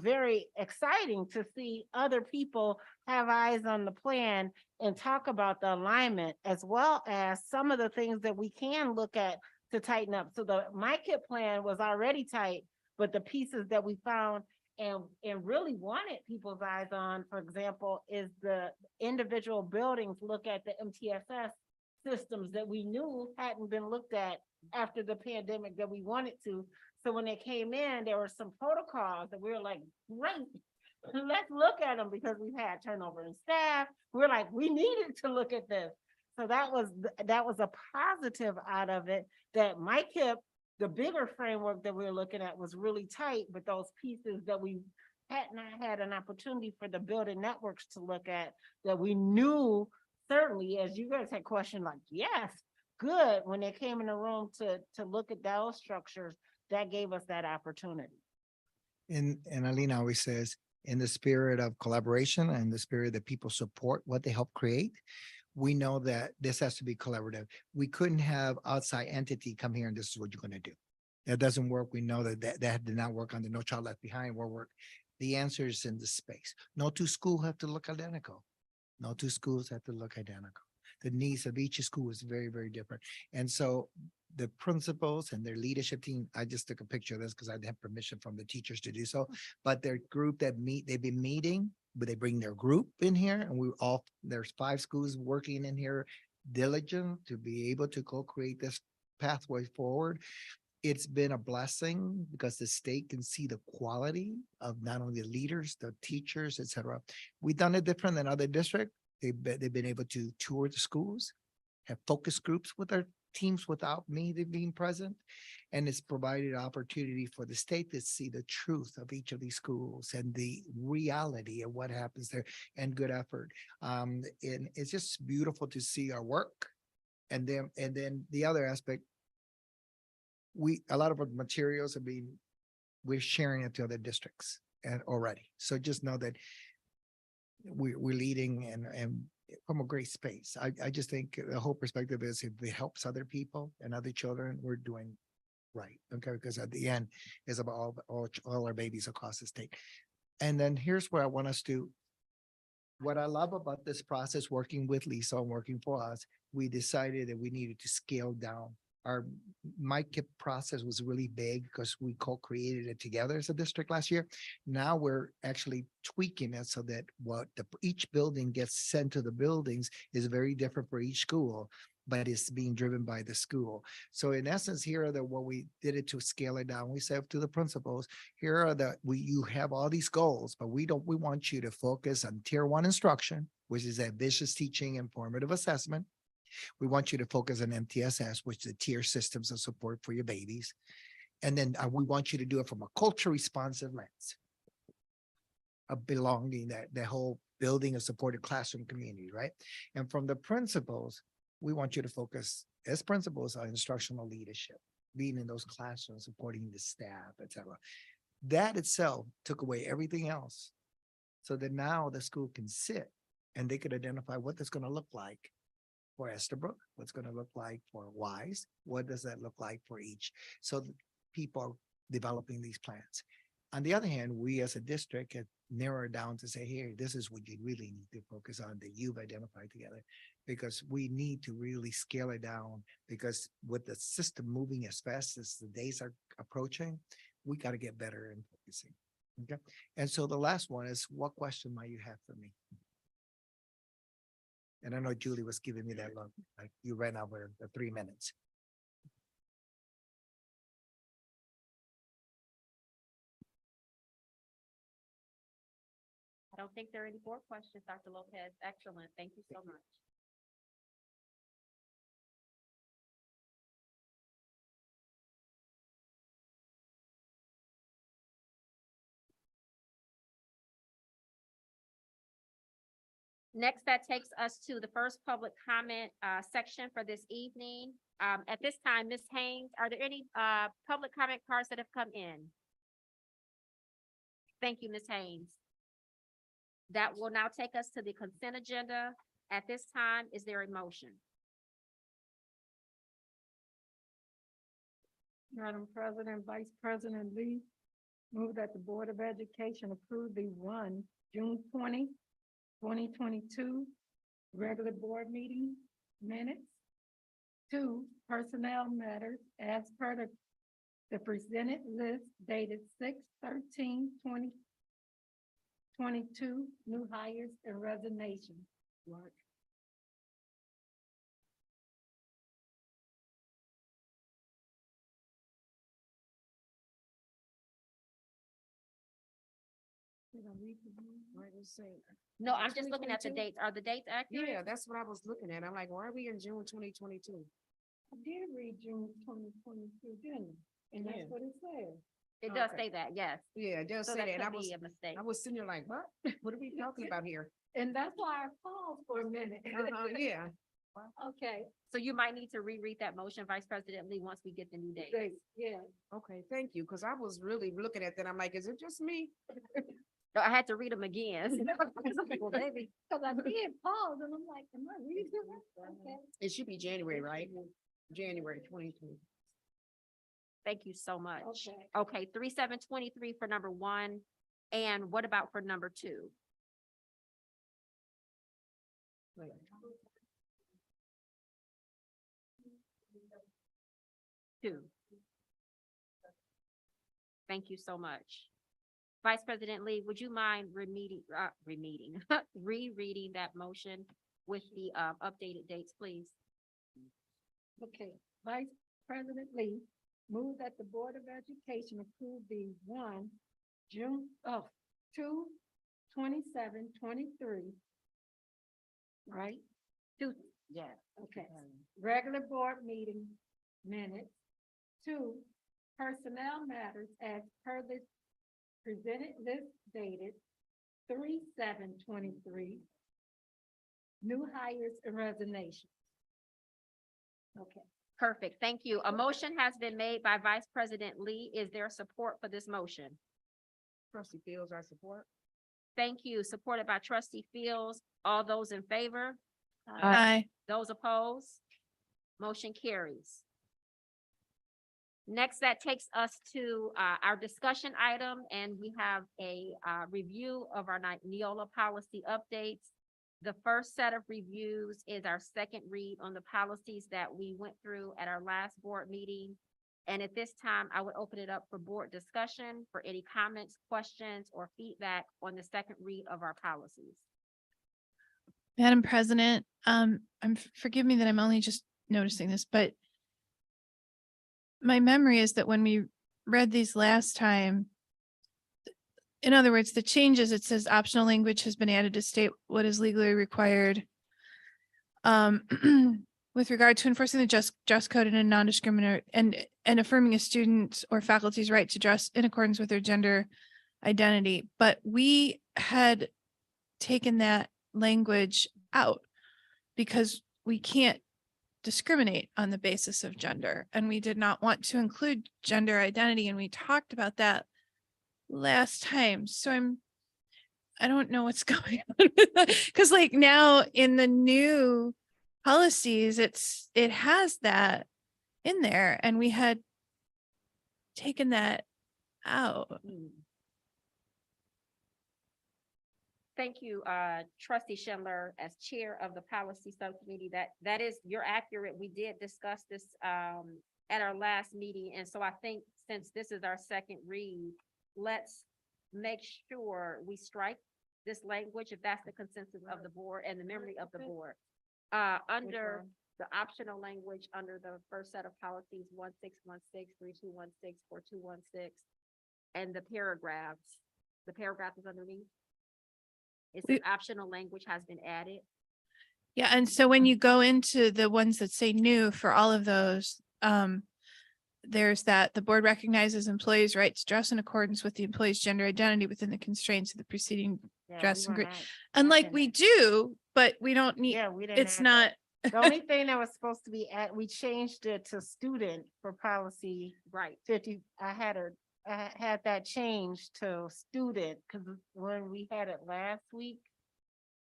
very exciting to see other people have eyes on the plan and talk about the alignment, as well as some of the things that we can look at to tighten up. So the MyKit plan was already tight, but the pieces that we found and really wanted people's eyes on, for example, is the individual buildings look at the MTSS systems that we knew hadn't been looked at after the pandemic that we wanted to. So when they came in, there were some protocols that we were like, great, let's look at them, because we've had turnover in staff. We're like, we needed to look at this. So that was a positive out of it, that MyKit, the bigger framework that we were looking at, was really tight, but those pieces that we had not had an opportunity for the building networks to look at, that we knew, certainly, as you guys had questioned, like, yes, good, when they came in the room to look at those structures, that gave us that opportunity. And Alina always says, in the spirit of collaboration and the spirit that people support what they help create, we know that this has to be collaborative. We couldn't have outside entity come here and this is what you're going to do. That doesn't work. We know that did not work on the No Child Left Behind work. The answer is in the space. No two schools have to look identical. No two schools have to look identical. The needs of each school is very, very different. And so the principals and their leadership team, I just took a picture of this because I didn't have permission from the teachers to do so, but their group that they've been meeting, but they bring their group in here, and there's 5 schools working in here diligent to be able to co-create this pathway forward. It's been a blessing because the state can see the quality of not only the leaders, the teachers, et cetera. We've done it different than other districts. They've been able to tour the schools, have focus groups with our teams without me being present. And it's provided opportunity for the state to see the truth of each of these schools and the reality of what happens there, and good effort. And it's just beautiful to see our work. And then the other aspect, a lot of our materials we're sharing it to other districts and already. So just know that we're leading and from a great space. I just think the whole perspective is, if it helps other people and other children, we're doing right. Okay, because at the end, it's about all our babies across the state. And then here's where I want us to, what I love about this process, working with Lisa and working for us, we decided that we needed to scale down. Our MICAP process was really big because we co-created it together as a district last year. Now we're actually tweaking it so that what each building gets sent to the buildings is very different for each school, but it's being driven by the school. So in essence, here are what we did it to scale it down. We said to the principals, here are you have all these goals, but we want you to focus on tier 1 instruction, which is ambitious teaching and formative assessment. We want you to focus on MTSS, which is the tier systems of support for your babies. And then we want you to do it from a culture responsive lens of belonging, that the whole building a supported classroom community, right? And from the principals, we want you to focus as principals on instructional leadership, being in those classrooms, supporting the staff, etc. That itself took away everything else, so that now the school can sit and they could identify what that's going to look like for Estabrook, what's going to look like for Wise, what does that look like for each? So that people are developing these plans. On the other hand, we as a district can narrow it down to say, here, this is what you really need to focus on that you've identified together, because we need to really scale it down, because with the system moving as fast as the days are approaching, we got to get better in focusing. Okay. And so the last one is, what question might you have for me? And I know Julie was giving me that look, like you ran over the 3 minutes. I don't think there are any more questions, Dr. Lopez. Excellent. Thank you so much. Next, that takes us to the first public comment section for this evening. At this time, Ms. Haynes, are there any public comment cards that have come in? Thank you, Ms. Haynes. That will now take us to the consent agenda. At this time, is there a motion? Madam President, Vice President Lee, move that the Board of Education approve the June 20, 2022 regular board meeting minutes. 2, personnel matters as per the presented list dated 6/13/2022, new hires and resignations. Work. No, I'm just looking at the dates. Are the dates accurate? Yeah, that's what I was looking at. I'm like, why are we in June 2022? I did read June 2022, didn't I? And that's Yeah. what it says. It does Okay. say that, yes. Yeah, it does So say that that. And could be a mistake. I was sitting there like, what? What are we talking about here? And that's why I paused for a minute. Yeah. Okay, So you might need to reread that motion, Vice President Lee, once we get the new date. yeah. Okay, thank you. Cause I was really looking at that. I'm like, is it just me? No, I had to read them again. Well, baby, cause I did pause and I'm like, am I reading it right? Okay. It should be January, right? January 2022. Thank you so much. Okay. Okay, 3/7/23 for number 1. And what about for number 2? Two. Thank you so much. Vice President Lee, would you mind rereading that motion with the updated dates, please? Okay, Vice President Lee, move that the Board of Education approve the June 2, 27/23. Right? 2. Yeah. Okay, regular board meeting minutes. 2, personnel matters as per the presented list dated 3/7/23. New hires and resignations. Okay. Perfect. Thank you. A motion has been made by Vice President Lee. Is there support for this motion? Trustee Fields, I support. Thank you. Supported by Trustee Fields. All those in favor? Aye. Those opposed? Motion carries. Next, that takes us to our discussion item, and we have a review of our Neola policy updates. The first set of reviews is our second read on the policies that we went through at our last board meeting. And at this time, I would open it up for board discussion for any comments, questions, or feedback on the second read of our policies. Madam President, forgive me that I'm only just noticing this, but my memory is that when we read these last time, in other words, the changes, it says optional language has been added to state what is legally required. With regard to enforcing the dress code in a non-discriminatory and affirming a student or faculty's right to dress in accordance with their gender identity. But we had taken that language out because we can't discriminate on the basis of gender, and we did not want to include gender identity, and we talked about that last time. So I don't know what's going on because like now in the new policies, it has that in there, and we had taken that out. Thank you, trustee Schindler, as chair of the policy subcommittee. That is, you're accurate. We did discuss this at our last meeting. And so I think since this is our second read, let's make sure we strike this language if that's the consensus of the board and the memory of the board. Under the optional language, under the first set of policies, 1616, 3216, 4216, and the paragraph is underneath. It's an optional language has been added. Yeah, and so when you go into the ones that say new for all of those, there's that the board recognizes employees' right to dress in accordance with the employee's gender identity within the constraints of the preceding dress and and like we do, but we don't need, Yeah, we didn't. it's have not. that. The only thing that was supposed to be we changed it to student for policy Right. 50. I had that changed to student because when we had it last week,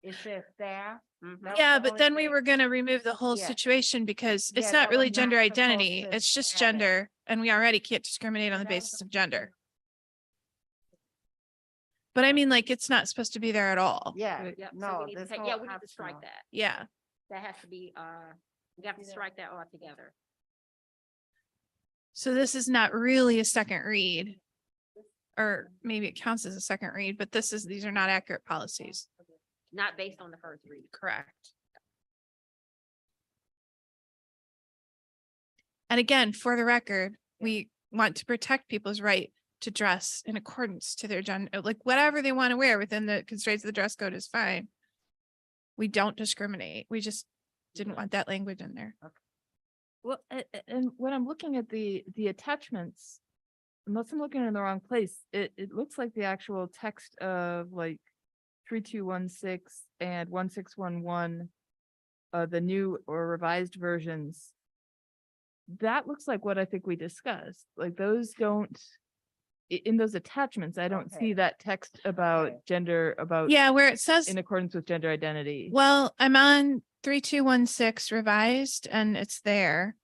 it said staff. That was Yeah, the but only then we thing. were gonna remove the whole Yeah. situation because Yeah, it's that not was really not gender supposed identity. to It's just have it. gender, and we already can't discriminate on the That was basis the- of gender. But I mean, like, it's not supposed to be there at all. Yeah, Yep, so no, we need to this take, whole yeah, we need to strike optional. that. Yeah. That has to be, we have to strike that all together. So this is not really a second read. Or maybe it counts as a second read, but these are not accurate policies. Not based on the first read. Correct. And again, for the record, we want to protect people's right to dress in accordance to their gender, like whatever they want to wear within the constraints of the dress code is fine. We don't discriminate. We just didn't want that language in there. Well, and when I'm looking at the attachments, unless I'm looking in the wrong place, it looks like the actual text of like 3216 and 1611, the new or revised versions. That looks like what I think we discussed. Like those don't, in those attachments, I don't see that text about gender, about Yeah, where it says, in accordance with gender identity. well, I'm on 3216 revised and it's there.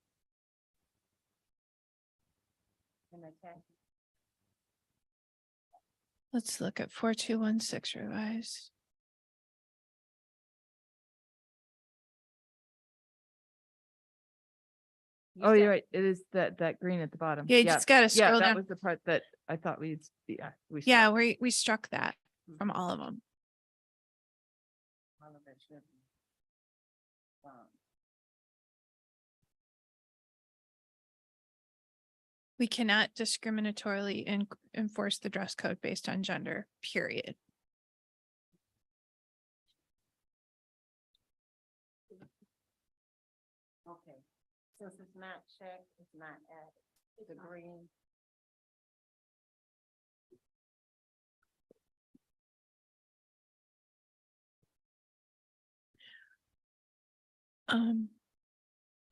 Let's look at 4216 revised. Oh, you're right. It is that green at the bottom. Yeah, you just gotta Yeah, scroll that down. was the part that I thought we Yeah, we struck that from all of them. We cannot discriminatorily enforce the dress code based on gender, period. Okay, since it's not checked, it's not added, the green.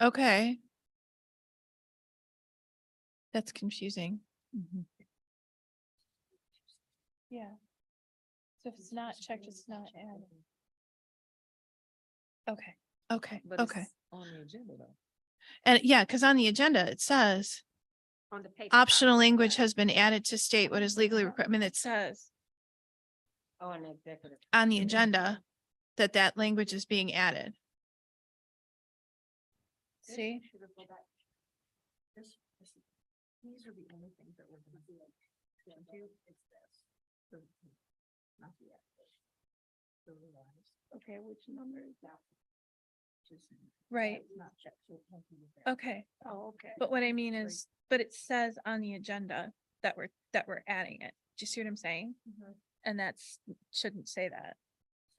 Okay. That's confusing. Yeah. So if it's not checked, it's not added. Okay, But okay. it's on the agenda though. And yeah, because on the agenda, it says On the paper. Optional copy. language has been added to state what is legally required. I mean, it says Oh, an executive. on the agenda that that language is being added. See? These are the only things that we're gonna do. It's this. Not the Okay, which number is that? Right. Okay. Oh, okay. But what I mean is, but it says on the agenda that we're adding it. Do you see what I'm saying? And that's, shouldn't say that.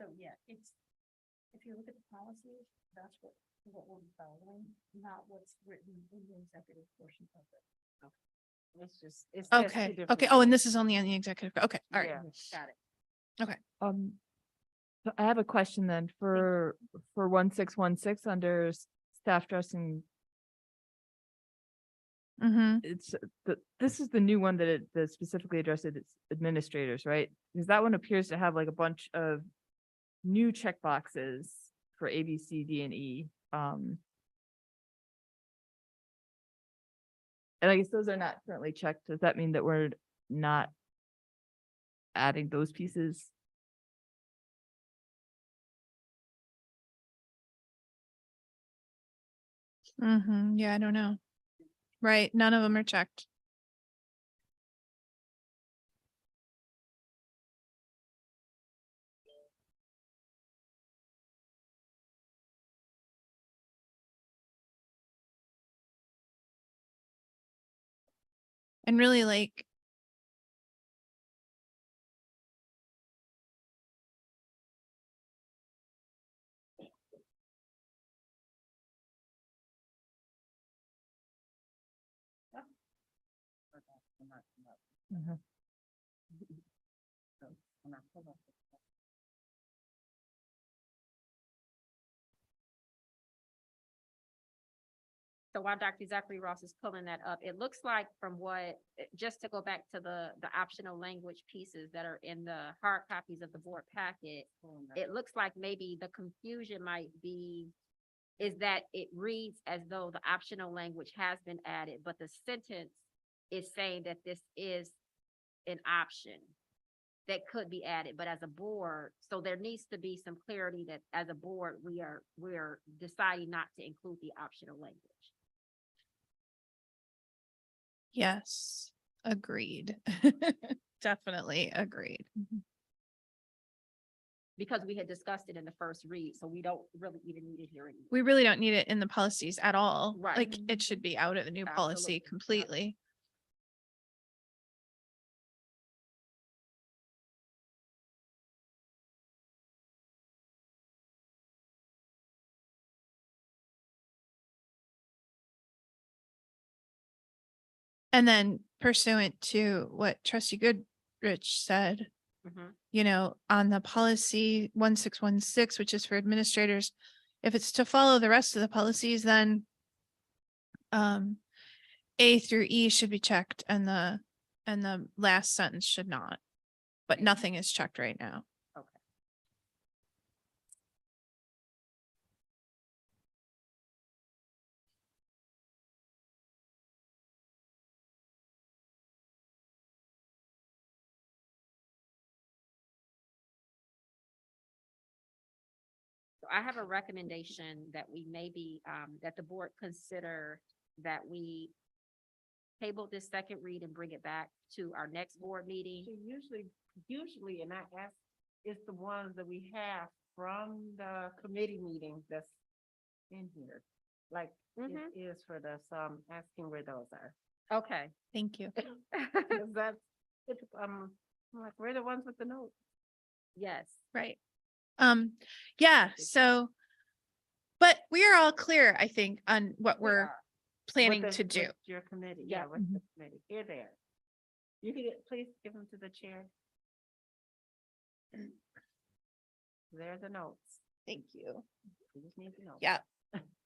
So, yeah, it's, if you look at the policies, that's what we're following, not what's written in the executive portion of it. It's just, it's. just two Okay, different okay. Oh, and things. this is only on the executive. Okay, all right. Yeah. Got it. So I have a question then for 1616 under staff dressing. Mm-hmm. It's this is the new one that specifically addresses its administrators, right? Because that one appears to have like a bunch of new check boxes for A, B, C, D, and E. And I guess those are not currently checked. Does that mean that we're not adding those pieces? Mm-hmm. Yeah, I don't know. Right, none of them are checked. And really like. So while Dr. Zachary Ross is pulling that up, it looks like from what, just to go back to the optional language pieces that are in the hard copies of the board packet, it looks like maybe the confusion might be is that it reads as though the optional language has been added, but the sentence is saying that this is an option that could be added, but as a board, so there needs to be some clarity that as a board, we're deciding not to include the optional language. Yes, agreed. Definitely agreed. Because we had discussed it in the first read, so we don't really even need it here anymore. We really don't need it in the policies at all. Right. Like it should be out of the new policy Absolutely. completely. And then pursuant to what trustee Goodrich said, Mhm. you know, on the policy 1616, which is for administrators, if it's to follow the rest of the policies, then A through E should be checked and the last sentence should not. But nothing is checked right now. Okay. So I have a recommendation that we maybe, that the board consider that we table this second read and bring it back to our next board meeting. So usually, and I ask, it's the ones that we have from the committee meeting that's in here. Like Mhm. it is for the, so I'm asking where those are. Okay. Thank you. Is that, I'm like, where are the ones with the notes? Yes. Right. Yeah, so, but we are all clear, I think, on what We we're are. planning With to do. with your committee, yeah, Yeah. with the committee, here there. You can please give them to the chair. There are the notes. Thank you. You just need the notes. Yeah.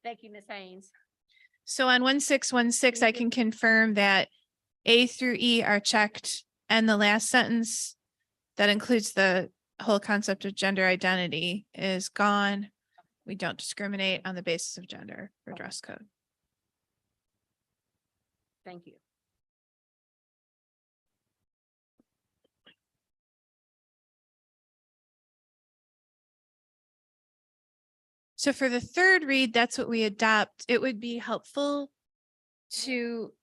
Thank you, Ms. Haynes. So on 1616, I can confirm that A through E are checked and the last sentence that includes the whole concept of gender identity is gone. We don't discriminate on the basis of gender for dress code. Thank you. So for the third read, that's what we adopt. It would be helpful to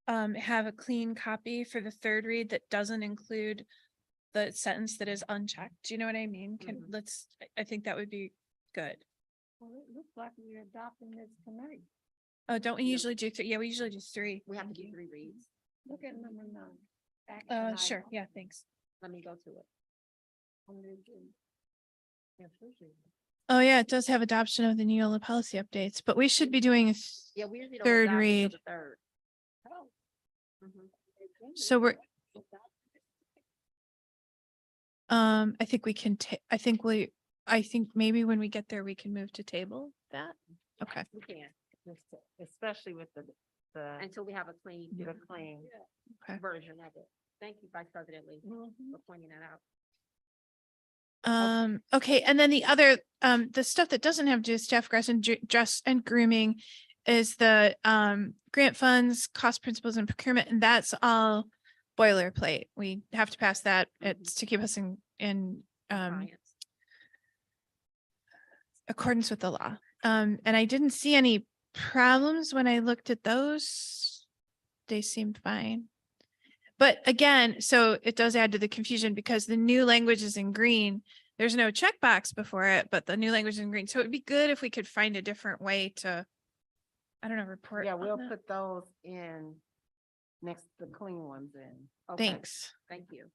have a clean copy for the third read that doesn't include the sentence that is unchecked. Do you know what I mean? I think that would be good. Well, it looks like we're adopting this tonight. Oh, don't we usually do three? Yeah, we usually do three. We have to do 3 reads. Look at number 9. Action Sure. item. Yeah, thanks. Let me go to it. On the agenda. Yeah, first reading. Oh, yeah, it does have adoption of the Neola policy updates, but we should be doing a Yeah, we usually don't third adopt until read. the third. Oh. Mhm. So I think we can I think maybe when we get there, we can move to table that. Okay. We can, Especially with the until we have a clean claim. Okay. version of it. Thank you, Vice President Lee, Mhm. for pointing that out. Okay, and then the other, the stuff that doesn't have to do with staff dress and grooming is the, grant funds, cost principles and procurement, and that's all boilerplate. We have to pass that. It's to keep us in, Compliance. accordance with the law. And I didn't see any problems when I looked at those. They seemed fine. But again, so it does add to the confusion because the new language is in green. There's no checkbox before it, but the new language is in green. So it'd be good if we could find a different way to, I don't know, report. Yeah, on we'll that. put those in next, the clean ones in. Okay, Thanks. thank you.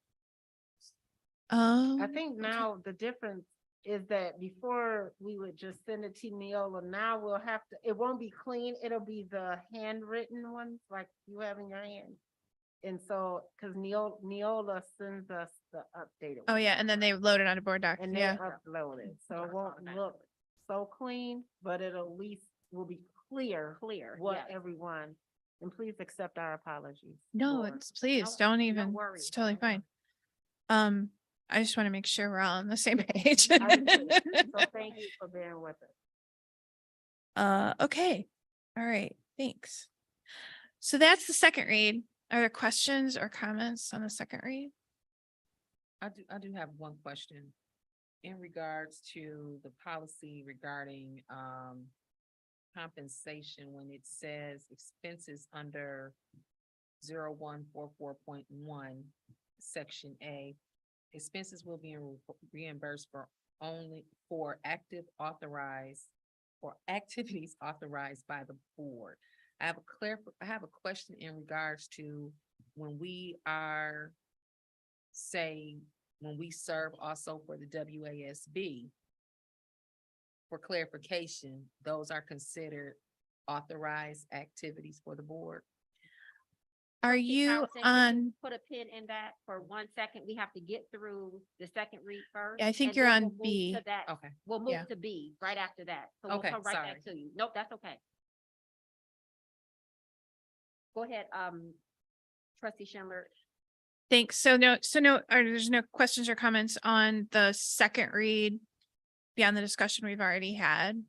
I think now the difference is that before we would just send it to Neola, now we'll have to, it won't be clean, it'll be the handwritten ones like you have in your hand. And so, cause Neola sends us the updated. Oh one, yeah, and then they load it on a board doc. and they Yeah. upload it, so Yeah, I it saw won't that. look so clean, but it'll at least will be clear what yes. everyone, and please accept our apologies. No, for- it's please no don't even, worries. it's totally fine. I just want to make sure we're all on the same page. I do too. So thank you for bearing with us. Okay. All right, thanks. So that's the second read. Are there questions or comments on the second read? I do have one question in regards to the policy regarding, compensation when it says expenses under 0144.1, section A. Expenses will be reimbursed for activities authorized by the board. I have a question in regards to when we are, say, when we serve also for the WASB. For clarification, those are considered authorized activities for the board. Are Trustee you Townsend, could on, Put a pin in that for 1 second. We have to get through the second read first. Yeah, I think and you're then on we'll move B. to that. Okay. We'll Yeah. move to B right after that. So we'll Okay, come right sorry. back to you. Nope, that's okay. Go ahead, trustee Schindler. Thanks. So there's no questions or comments on the second read beyond the discussion we've already had.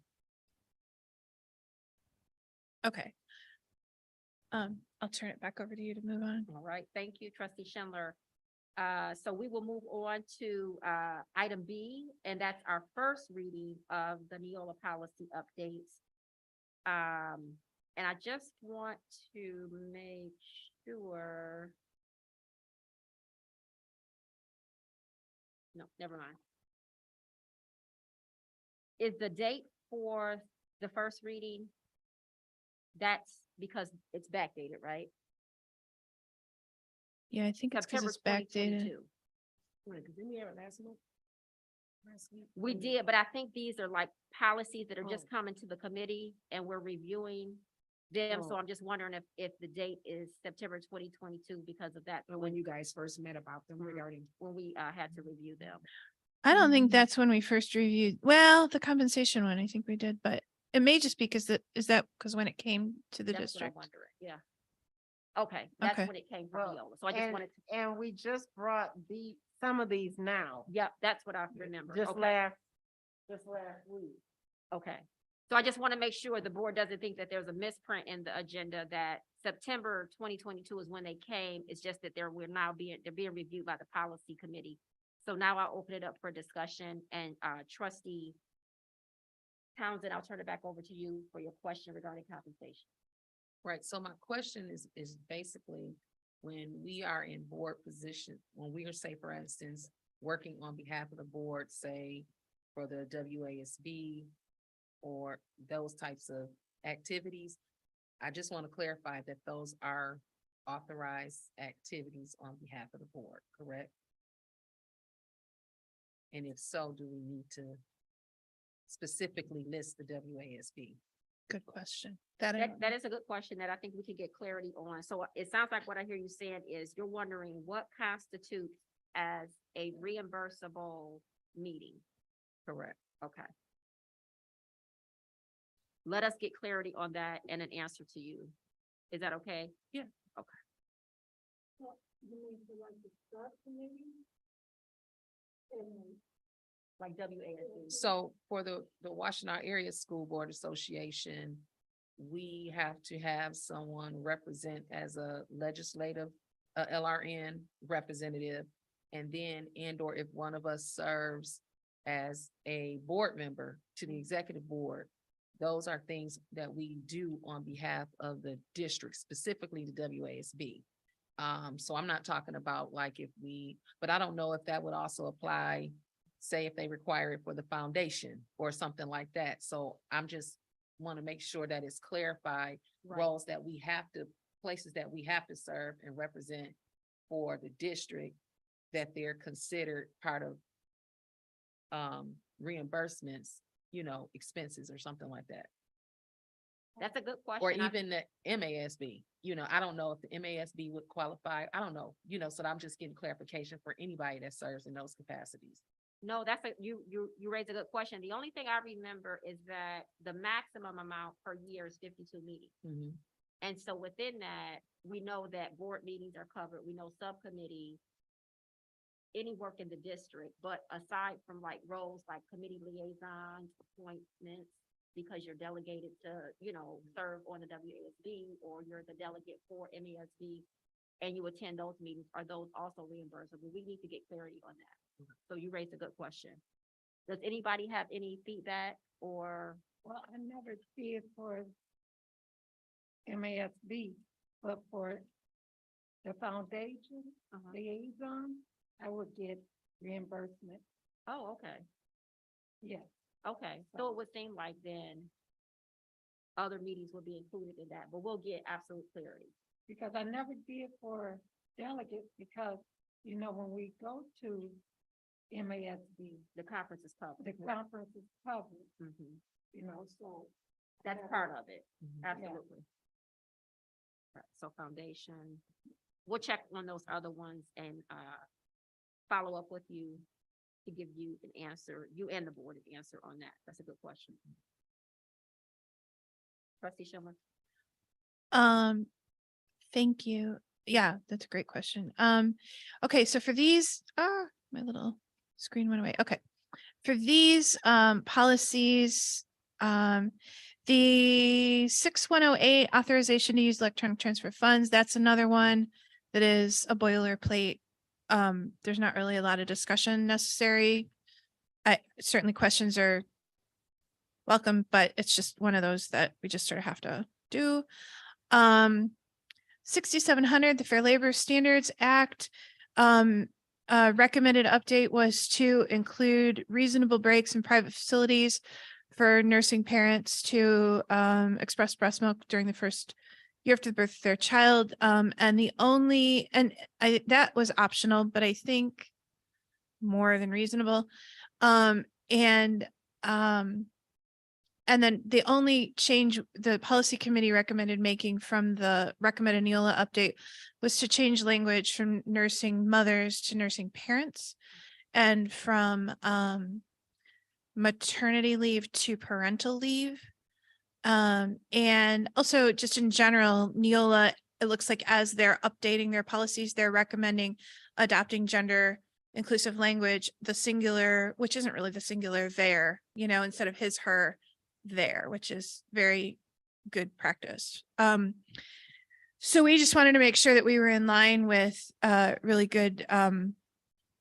Okay. I'll turn it back over to you to move on. All right, thank you, trustee Schindler. So we will move on to, item B, and that's our first reading of the Neola policy updates. And I just want to make sure. No, never mind. Is the date for the first reading? That's because it's backdated, right? Yeah, I think it's because September it's backdated. 2022. Didn't we have it last month? We did, but I think these are like policies that are Oh. just coming to the committee and we're reviewing them. So Oh. I'm just wondering if the date is September 2022 because of that. When you guys first met about them Mhm. regarding. When we had to review them. I don't think that's when we first reviewed, well, the compensation one, I think we did, but it may just be because is that because when it came to the That's what I'm district? wondering, yeah. Okay, that's Okay. when it came from Well, Neola. So I just wanted to, And we just brought some of these now, yep, that's what I remember. just Okay. last week. Okay, so I just want to make sure the board doesn't think that there's a misprint in the agenda that September 2022 is when they came. It's just that they're being reviewed by the policy committee. So now I'll open it up for discussion and trustee Townsend, I'll turn it back over to you for your question regarding compensation. Right, so my question is basically, when we are in board position, when we are, say, for instance, working on behalf of the board, say, for the WASB or those types of activities, I just want to clarify that those are authorized activities on behalf of the board, correct? And if so, do we need to specifically list the WASB? Good question. That That is a good question that I think we could get clarity on. So it sounds like what I hear you saying is you're wondering what constitutes as a reimbursable meeting. Correct. Okay. Let us get clarity on that and an answer to you. Is that okay? Yeah. Okay. Like WASD. So for the Washtenaw Area School Board Association, we have to have someone represent as a legislative, LRN representative. And then, or if one of us serves as a board member to the executive board, those are things that we do on behalf of the district, specifically the WASB. So I'm not talking about like if but I don't know if that would also apply, say if they require it for the foundation or something like that. So I'm just want to make sure that it's clarified roles that we have to, places that we have to serve and represent for the district, that they're considered part of reimbursements, expenses or something like that. That's a good question. Or even the MASB, I don't know if the MASB would qualify. I don't know, so I'm just getting clarification for anybody that serves in those capacities. No, you raised a good question. The only thing I remember is that the maximum amount per year is 52 meetings. Mhm. And so within that, we know that board meetings are covered. We know subcommittees, any work in the district, but aside from like roles like committee liaisons, appointments, because you're delegated to, serve on the WASB, or you're the delegate for MASB and you attend those meetings, are those also reimbursable? We need to get clarity on that. So you raised a good question. Does anybody have any feedback or? Well, I never did for MASB, but for the foundation liaison, I would get reimbursement. Oh, okay. Yes. Okay, so it would seem like then other meetings would be included in that, but we'll get absolute clarity. Because I never did for delegates, because, when we go to MASB, The conference is covered. the conference is covered, Mhm. so. That's part of it. Mhm. Absolutely. Right, so foundation, we'll check on those other ones and follow up with you to give you an answer, you and the board an answer on that. That's a good question. Trustee Schindler? Thank you. Yeah, that's a great question. Okay, so for these, my little screen went away. Okay. For these policies, the 6108 authorization to use electronic transfer funds, that's another one that is a boilerplate. There's not really a lot of discussion necessary. Certainly questions are welcome, but it's just one of those that we just sort of have to do. 6700, the Fair Labor Standards Act. Recommended update was to include reasonable breaks in private facilities for nursing parents to express breast milk during the first year after the birth of their child. That was optional, but I think more than reasonable. And then the only change the policy committee recommended making from the recommended Neola update was to change language from nursing mothers to nursing parents, and from maternity leave to parental leave. And also just in general, Neola, it looks like as they're updating their policies, they're recommending adopting gender inclusive language, the singular, which isn't really the singular there, instead of his, her, there, which is very good practice. So we just wanted to make sure that we were in line with really good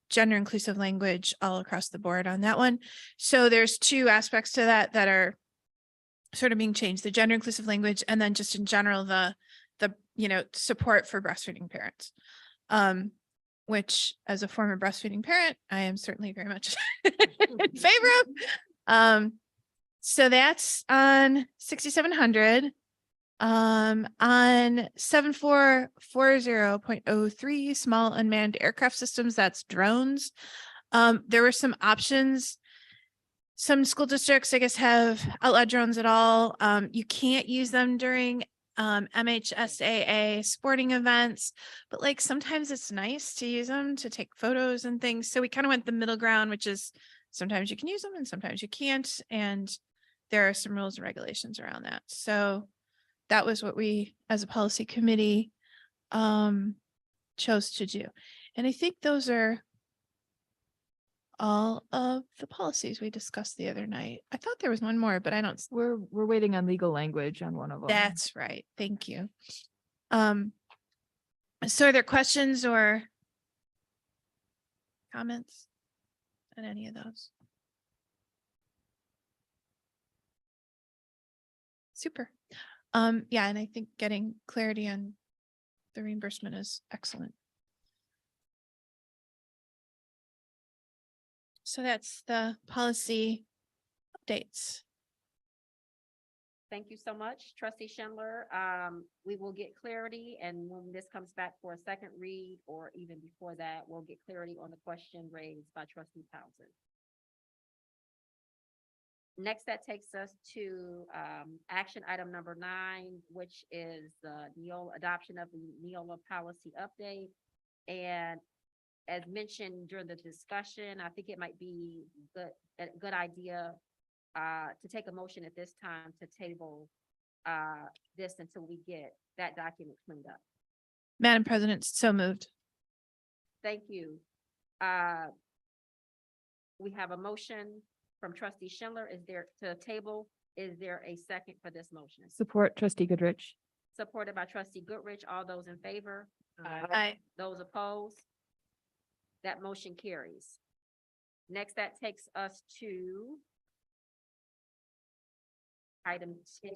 gender inclusive language all across the board on that one. So there's two aspects to that are sort of being changed, the gender inclusive language, and then just in general, the, support for breastfeeding parents. Which as a former breastfeeding parent, I am certainly very much in favor of. So that's on 6,700. On 7440.03, small unmanned aircraft systems, that's drones. There were some options. Some school districts, I guess, have outlawed drones at all. You can't use them during MHSAA sporting events, but like sometimes it's nice to use them to take photos and things. So we kind of went the middle ground, which is sometimes you can use them and sometimes you can't. And there are some rules and regulations around that. So that was what we, as a policy committee, chose to do. And I think those are all of the policies we discussed the other night. I thought there was one more, but I don't. We're waiting on legal language on one of them. That's right. Thank you. So are there questions or comments on any of those? Super. Yeah, and I think getting clarity on the reimbursement is excellent. So that's the policy updates. Thank you so much, trustee Schindler. We will get clarity, and when this comes back for a second read, or even before that, we'll get clarity on the question raised by trustee Townsend. Next, that takes us to action item number 9, which is the Neola adoption of the Neola policy update. And as mentioned during the discussion, I think it might be a good idea to take a motion at this time to table this until we get that document cleaned up. Madam President, so moved. Thank you. We have a motion from trustee Schindler. Is there to table? Is there a second for this motion? Support trustee Goodrich. Supported by trustee Goodrich. All those in favor? Aye. Those opposed? That motion carries. Next, that takes us to item 10.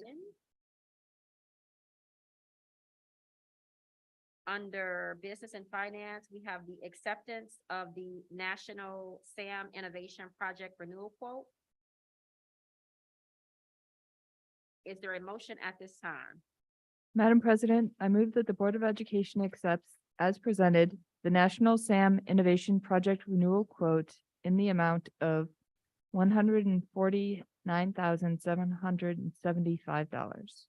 Under business and finance, we have the acceptance of the National SAM Innovation Project Renewal Quote. Is there a motion at this time? Madam President, I move that the Board of Education accepts as presented the National SAM Innovation Project Renewal Quote in the amount of $149,775.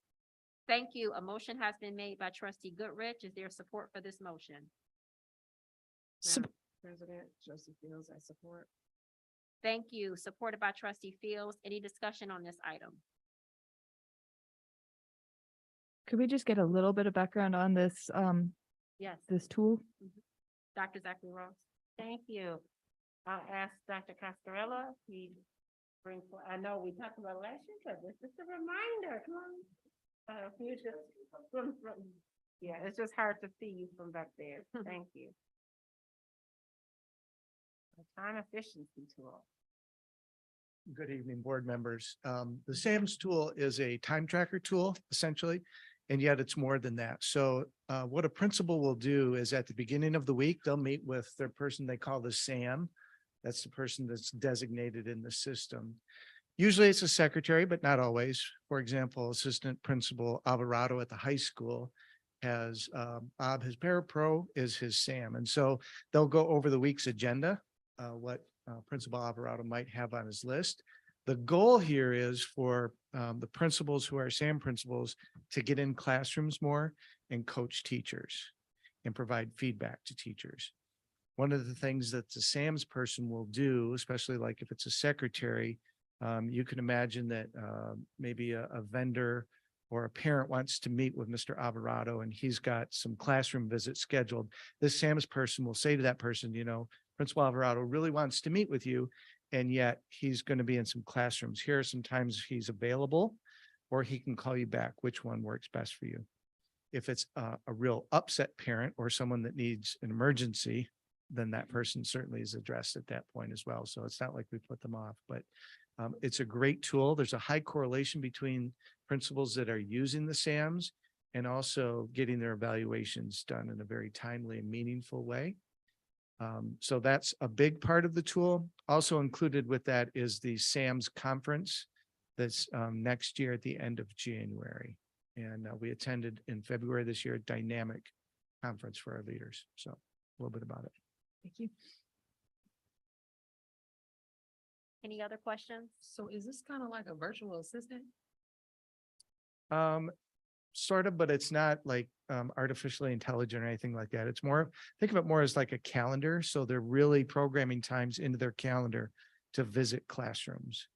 Thank you. A motion has been made by trustee Goodrich. Is there support for this motion? President, trustee Fields, I support. Thank you. Supported by trustee Fields. Any discussion on this item? Could we just get a little bit of background on this, Yes. this tool? Dr. Zachary Ross. Thank you. I'll ask Dr. Cascarella if he brings, I know we talked about last year, but this is a reminder. Come on. If you just, yeah, it's just hard to see you from back there. Thank you. A time efficiency tool. Good evening, board members. The SAMS tool is a time tracker tool, essentially, and yet it's more than that. So what a principal will do is at the beginning of the week, they'll meet with their person they call the SAM. That's the person that's designated in the system. Usually it's a secretary, but not always. For example, Assistant Principal Alvarado at the high school has Bob, his parapro is his SAM. And so they'll go over the week's agenda, what Principal Alvarado might have on his list. The goal here is for the principals who are SAM principals to get in classrooms more and coach teachers and provide feedback to teachers. One of the things that the SAMS person will do, especially like if it's a secretary, you can imagine that maybe a vendor or a parent wants to meet with Mr. Alvarado and he's got some classroom visits scheduled. This SAMS person will say to that person, you know, Principal Alvarado really wants to meet with you, and yet he's going to be in some classrooms. Here are some times he's available, or he can call you back. Which one works best for you? If it's a real upset parent or someone that needs an emergency, then that person certainly is addressed at that point as well. So it's not like we put them off, but it's a great tool. There's a high correlation between principals that are using the SAMs and also getting their evaluations done in a very timely and meaningful way. So that's a big part of the tool. Also included with that is the SAMs conference that's next year at the end of January. And we attended in February this year, a dynamic conference for our leaders. So a little bit about it. Thank you. Any other questions? So is this kind of like a virtual assistant? Sort of, but it's not like artificially intelligent or anything like that. It's more, think of it more as like a calendar. So they're really programming times into their calendar to visit classrooms.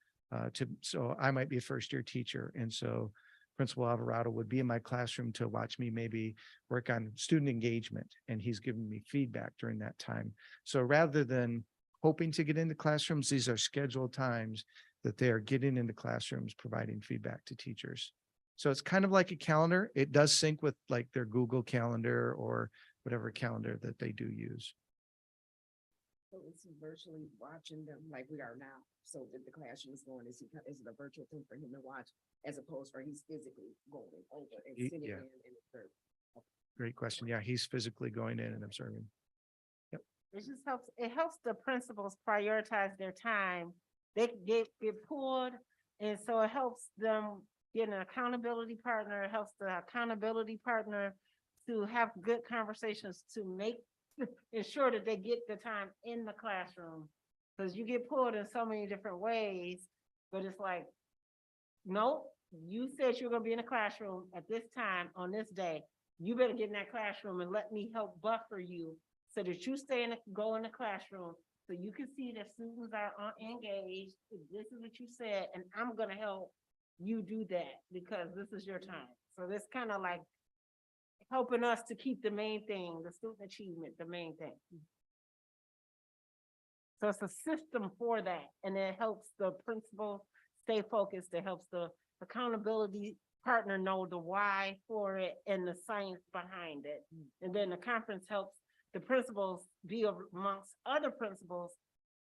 So I might be a first year teacher. And so Principal Alvarado would be in my classroom to watch me maybe work on student engagement. And he's giving me feedback during that time. So rather than hoping to get into classrooms, these are scheduled times that they are getting into classrooms, providing feedback to teachers. So it's kind of like a calendar. It does sync with like their Google Calendar or whatever calendar that they do use. So is he virtually watching them like we are now? So that the classroom is going, is it a virtual thing for him to watch as opposed to he's physically going over and sitting Yeah. in and observing? Great question. Yeah, he's physically going in and observing. It just helps, it helps the principals prioritize their time. They get pulled, and so it helps them get an accountability partner. It helps the accountability partner to have good conversations to make, ensure that they get the time in the classroom. Because you get pulled in so many different ways, but it's like, no, you said you're gonna be in a classroom at this time on this day. You better get in that classroom and let me help buffer you so that you go in the classroom so you can see that students are engaged. This is what you said, and I'm gonna help you do that because this is your time. So this kind of like helping us to keep the main thing, the student achievement, the main thing. So it's a system for that, and it helps the principal stay focused. It helps the accountability partner know the why for it and the science behind it. And then the conference helps the principals be amongst other principals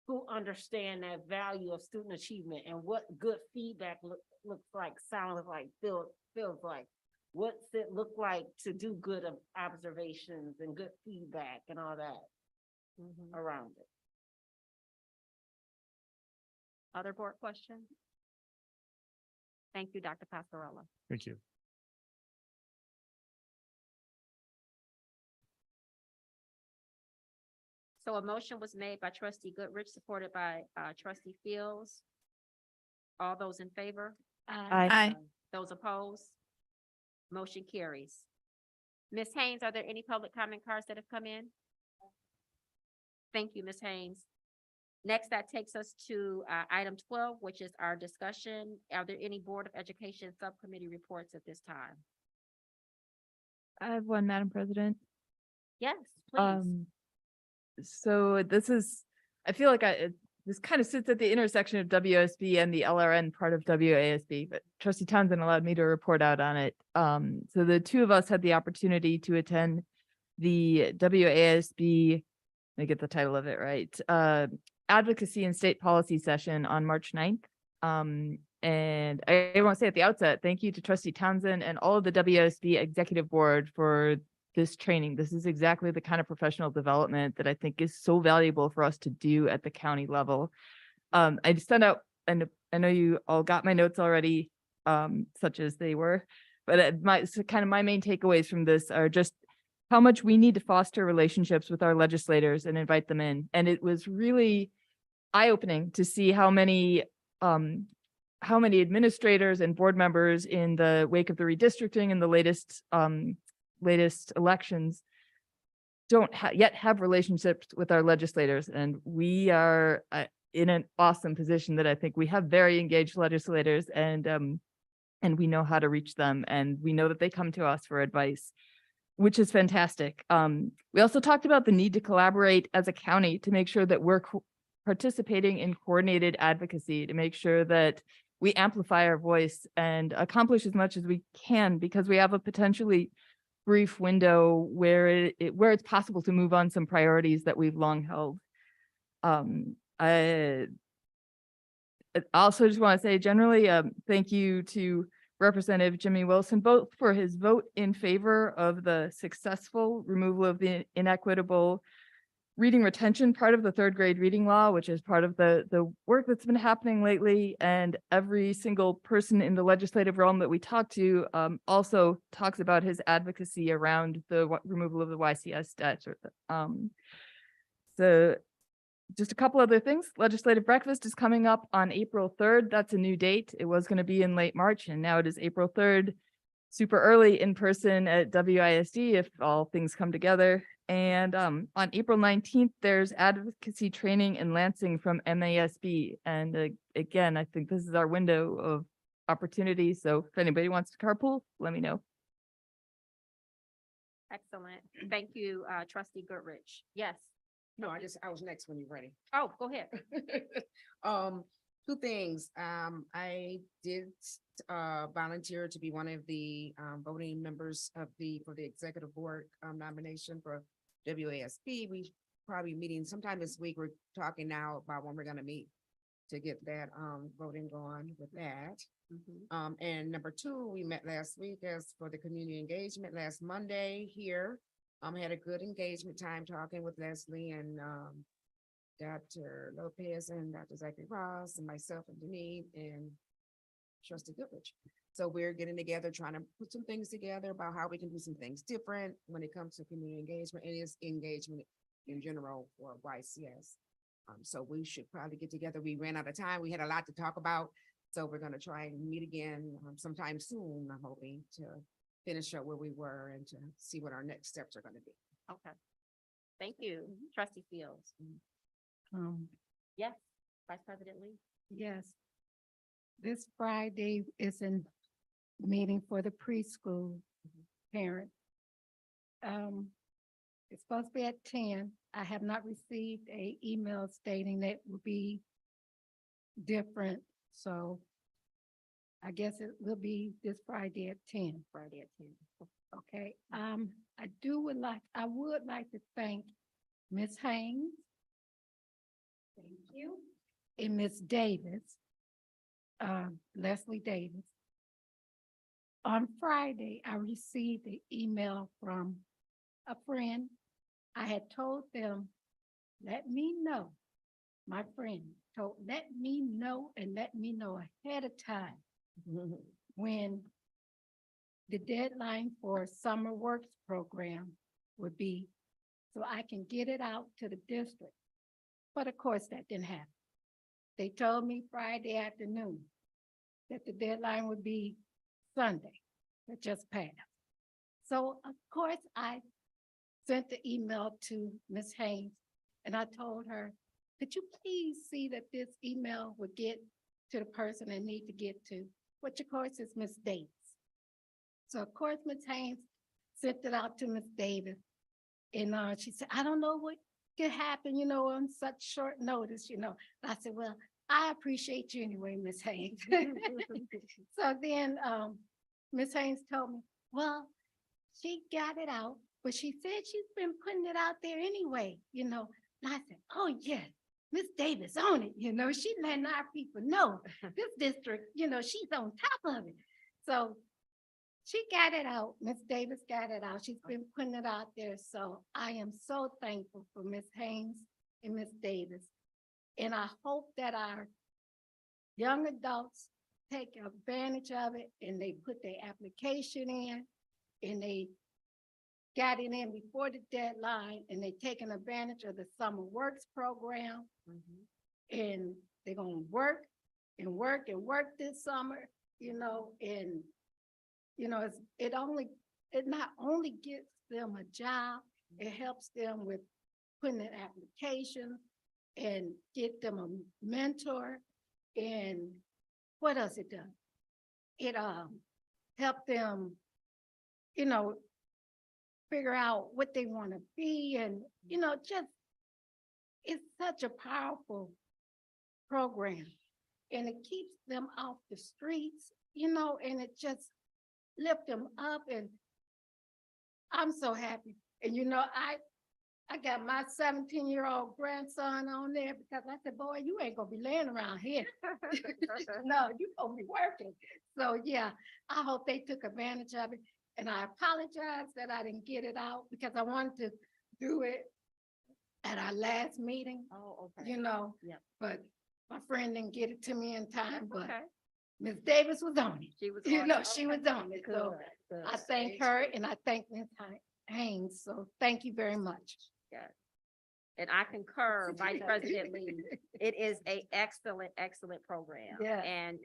who understand that value of student achievement and what good feedback looks like, sounds like, feels like. What's it look like to do good observations and good feedback and all that around it. Other board questions? Thank you, Dr. Pascarella. Thank you. So a motion was made by trustee Goodrich, supported by trustee Fields. All those in favor? Aye. Those opposed? Motion carries. Ms. Haynes, are there any public comment cards that have come in? Thank you, Ms. Haynes. Next, that takes us to item 12, which is our discussion. Are there any Board of Education subcommittee reports at this time? I have one, Madam President. Yes, please. So this is, I feel like this kind of sits at the intersection of WSB and the LRN part of WASB, but trustee Townsend allowed me to report out on it. So the two of us had the opportunity to attend the WASB, let me get the title of it right, advocacy and state policy session on March 9th. And I want to say at the outset, thank you to trustee Townsend and all of the WSB executive board for this training. This is exactly the kind of professional development that I think is so valuable for us to do at the county level. I just sent out, and I know you all got my notes already, such as they were, but my main takeaways from this are just how much we need to foster relationships with our legislators and invite them in. And it was really eye-opening to see how many administrators and board members in the wake of the redistricting and the latest elections don't yet have relationships with our legislators. And we are in an awesome position that I think we have very engaged legislators, and we know how to reach them, and we know that they come to us for advice, which is fantastic. We also talked about the need to collaborate as a county to make sure that we're participating in coordinated advocacy, to make sure that we amplify our voice and accomplish as much as we can, because we have a potentially brief window where where it's possible to move on some priorities that we've long held. I also just want to say generally, thank you to Representative Jimmy Wilson, both for his vote in favor of the successful removal of the inequitable reading retention part of the third grade reading law, which is part of the work that's been happening lately. And every single person in the legislative realm that we talk to also talks about his advocacy around the removal of the YCS debt. So just a couple other things. Legislative breakfast is coming up on April 3rd. That's a new date. It was going to be in late March and now it is April 3rd. Super early in person at WISD if all things come together. And on April 19th, there's advocacy training in Lansing from MASB. And again, I think this is our window of opportunity. So if anybody wants to carpool, let me know. Excellent. Thank you, trustee Goodrich. Yes. No, I was next when you're ready. Oh, go ahead. Two things. I did volunteer to be one of the voting members for the executive board nomination for WASB. We probably meeting sometime this week. We're talking now about when we're gonna meet to get that voting going with that. And number two, we met last week as for the community engagement last Monday here. Had a good engagement time talking with Leslie and Dr. Lopez and Dr. Zachary Ross and myself and Denise and Trustee Goodrich. So we're getting together, trying to put some things together about how we can do some things different when it comes to community engagement. It is engagement in general for YCS. So we should probably get together. We ran out of time. We had a lot to talk about. So we're going to try and meet again sometime soon. I'm hoping to finish up where we were and to see what our next steps are going to be. Okay. Thank you, trustee Fields. Yes, Vice President Lee. Yes. This Friday is a meeting for the preschool parent. It's supposed to be at 10. I have not received a email stating that will be different. So I guess it will be this Friday at 10. Friday at 10. Okay. I would like to thank Ms. Haynes. Thank you. And Ms. Davis, Leslie Davis. On Friday, I received an email from a friend. I had told them, let me know. My friend told, let me know and let me know ahead of time when the deadline for summer works program would be, so I can get it out to the district. But of course, that didn't happen. They told me Friday afternoon that the deadline would be Sunday, that just passed. So of course, I sent the email to Ms. Haynes and I told her, could you please see that this email would get to the person I need to get to, which of course is Ms. Davis. So of course, Ms. Haynes sent it out to Ms. Davis. And she said, I don't know what could happen, on such short notice, I said, well, I appreciate you anyway, Ms. Haynes. So then Ms. Haynes told me, well, she got it out, but she said she's been putting it out there anyway, And I said, oh yeah, Ms. Davis on it, she letting our people know this district, she's on top of it. So she got it out. Ms. Davis got it out. She's been putting it out there. So I am so thankful for Ms. Haynes and Ms. Davis. And I hope that our young adults take advantage of it and they put their application in and they got it in before the deadline and they taking advantage of the summer works program. And they're gonna work and work and work this summer, and it not only gets them a job, it helps them with putting in applications and get them a mentor. And what else it does? It help them, figure out what they want to be, and just it's such a powerful program, and it keeps them off the streets, and it just lift them up. And I'm so happy. And you know, I got my 17-year-old grandson on there because I said, boy, you ain't gonna be laying around here. No, you gonna be working. So yeah, I hope they took advantage of it. And I apologize that I didn't get it out because I wanted to do it at our last meeting, Oh, okay. you know, Yep. but my friend didn't get it to me in time, but Okay. Ms. Davis was on it. She was. You on know, it. she Okay. was on it. So Good, I good. thank her and I thank Ms. Haynes. So thank you very much. Yes. And I concur, Vice President Lee. It is a excellent, excellent program. Yeah. And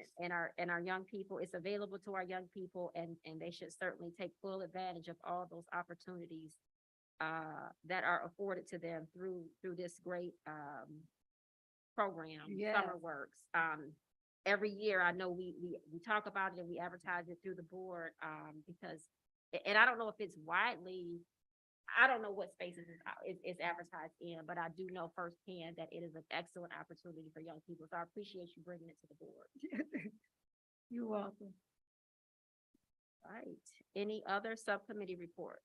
our young people, it's available to our young people and they should certainly take full advantage of all those opportunities that are afforded to them through this great program, Yes. Summer Works. Every year, I know we talk about it and we advertise it through the board because, and I don't know if it's widely, I don't know what spaces it's advertised in, but I do know firsthand that it is an excellent opportunity for young people. So I appreciate you bringing it to the board. You're welcome. Right. Any other subcommittee reports?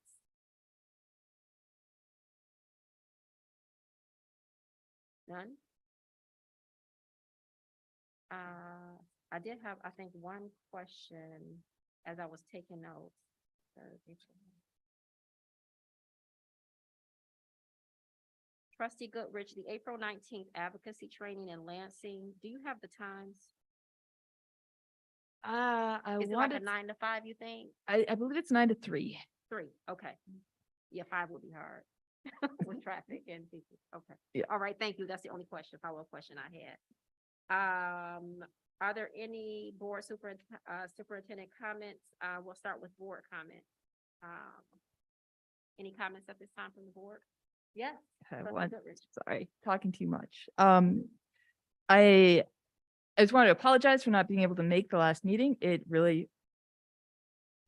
None? I did have, I think, one question as I was taking notes. Trustee Goodrich, the April 19th advocacy training in Lansing, do you have the times? I Is it like a wanted, 9 to 5, you think? I believe it's 9 to 3. 3, okay. Yeah, 5 would be hard with traffic and people. Okay. Yeah. All right, thank you. That's the only follow-up question I had. Are there any board superintendent comments? We'll start with board comments. Any comments at this time from the board? Yes. I Trustee want, Goodrich. sorry, talking too much. I just want to apologize for not being able to make the last meeting.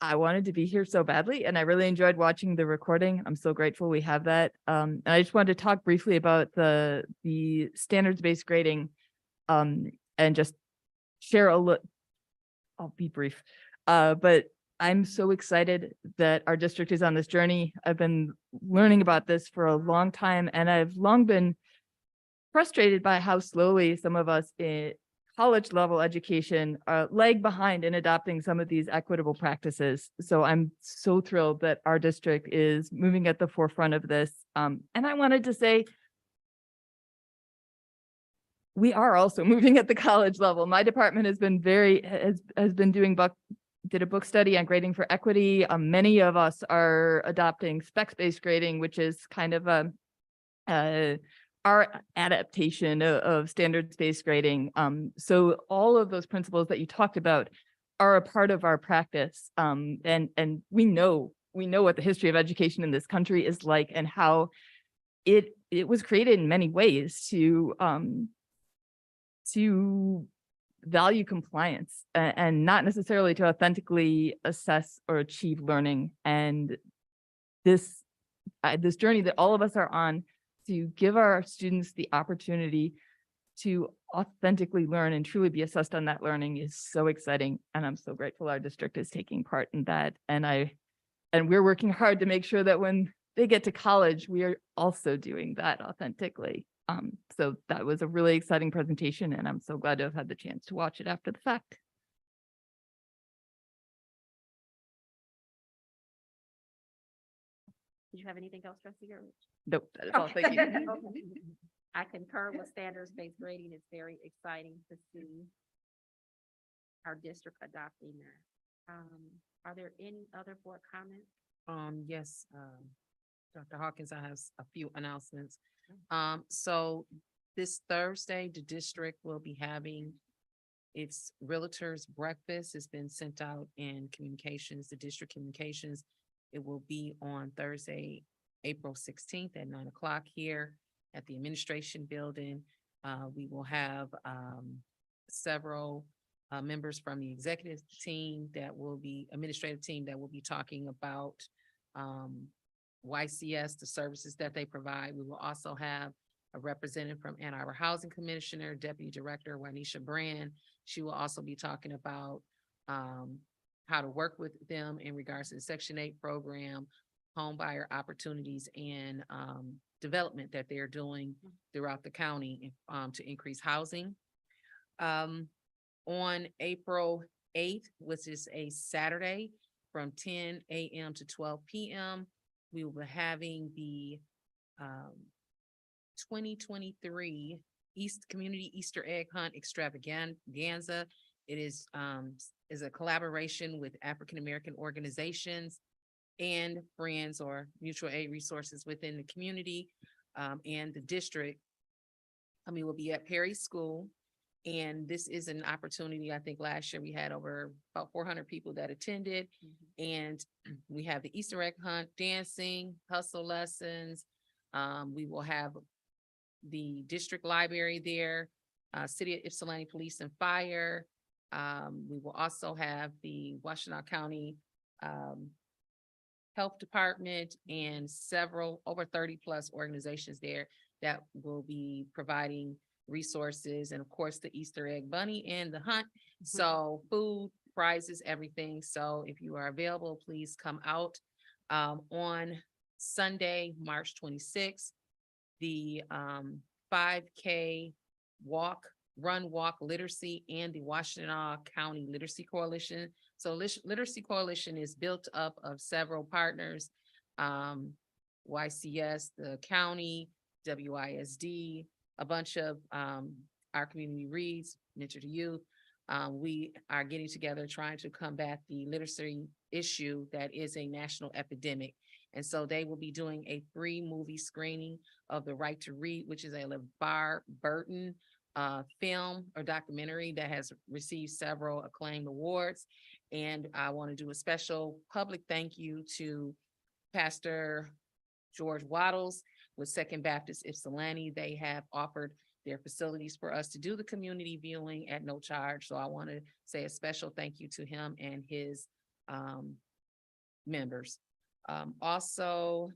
I wanted to be here so badly and I really enjoyed watching the recording. I'm so grateful we have that. And I just wanted to talk briefly about the standards-based grading and just share a little, I'll be brief. But I'm so excited that our district is on this journey. I've been learning about this for a long time and I've long been frustrated by how slowly some of us in college level education lag behind in adopting some of these equitable practices. So I'm so thrilled that our district is moving at the forefront of this. And I wanted to say, we are also moving at the college level. My department has been has been doing did a book study on grading for equity. Many of us are adopting specs-based grading, which is kind of our adaptation of standards-based grading. So all of those principles that you talked about are a part of our practice. And we know what the history of education in this country is like and how it was created in many ways to value compliance and not necessarily to authentically assess or achieve learning. And this journey that all of us are on to give our students the opportunity to authentically learn and truly be assessed on that learning is so exciting. And I'm so grateful our district is taking part in that. And we're working hard to make sure that when they get to college, we are also doing that authentically. So that was a really exciting presentation and I'm so glad to have had the chance to watch it after the fact. Did you have anything else, Trustee Goodrich? Nope, that is all. Thank you. I concur with standards-based grading. It's very exciting to see our district adopting that. Are there any other board comments? Yes, Dr. Hawkins, I have a few announcements. So this Thursday, the district will be having its Realtors Breakfast. It's been sent out in communications, the district communications. It will be on Thursday, April 16th at 9 o'clock here at the administration building. We will have several members from the executive team administrative team that will be talking about YCS, the services that they provide. We will also have a representative from Ann Arbor Housing Commissioner, Deputy Director Juanisha Brand. She will also be talking about how to work with them in regards to the Section 8 program, home buyer opportunities and development that they're doing throughout the county to increase housing. On April 8th, which is a Saturday, from 10 a.m. to 12 p.m., we will be having the 2023 Community Easter Egg Hunt Extravaganza. It is a collaboration with African American organizations and friends or mutual aid resources within the community and the district. We'll be at Perry School. And this is an opportunity. I think last year we had over about 400 people that attended. And we have the Easter egg hunt, dancing, hustle lessons. We will have the district library there, City of Ypsilanti Police and Fire. We will also have the Washtenaw County Health Department and several, over 30 plus organizations there that will be providing resources, and of course the Easter egg bunny and the hunt. So food, prizes, everything. So if you are available, please come out. On Sunday, March 26th, the 5K run walk literacy and the Washtenaw County Literacy Coalition. So Literacy Coalition is built up of several partners, YCS, the county, WISD, a bunch of our community reads, Mentor to Youth. We are getting together trying to combat the literacy issue that is a national epidemic. And so they will be doing a free movie screening of The Right to Read, which is a LeVar Burton film or documentary that has received several acclaimed awards. And I want to do a special public thank you to Pastor George Waddles with Second Baptist Ypsilanti. They have offered their facilities for us to do the community viewing at no charge. So I want to say a special thank you to him and his members. Also,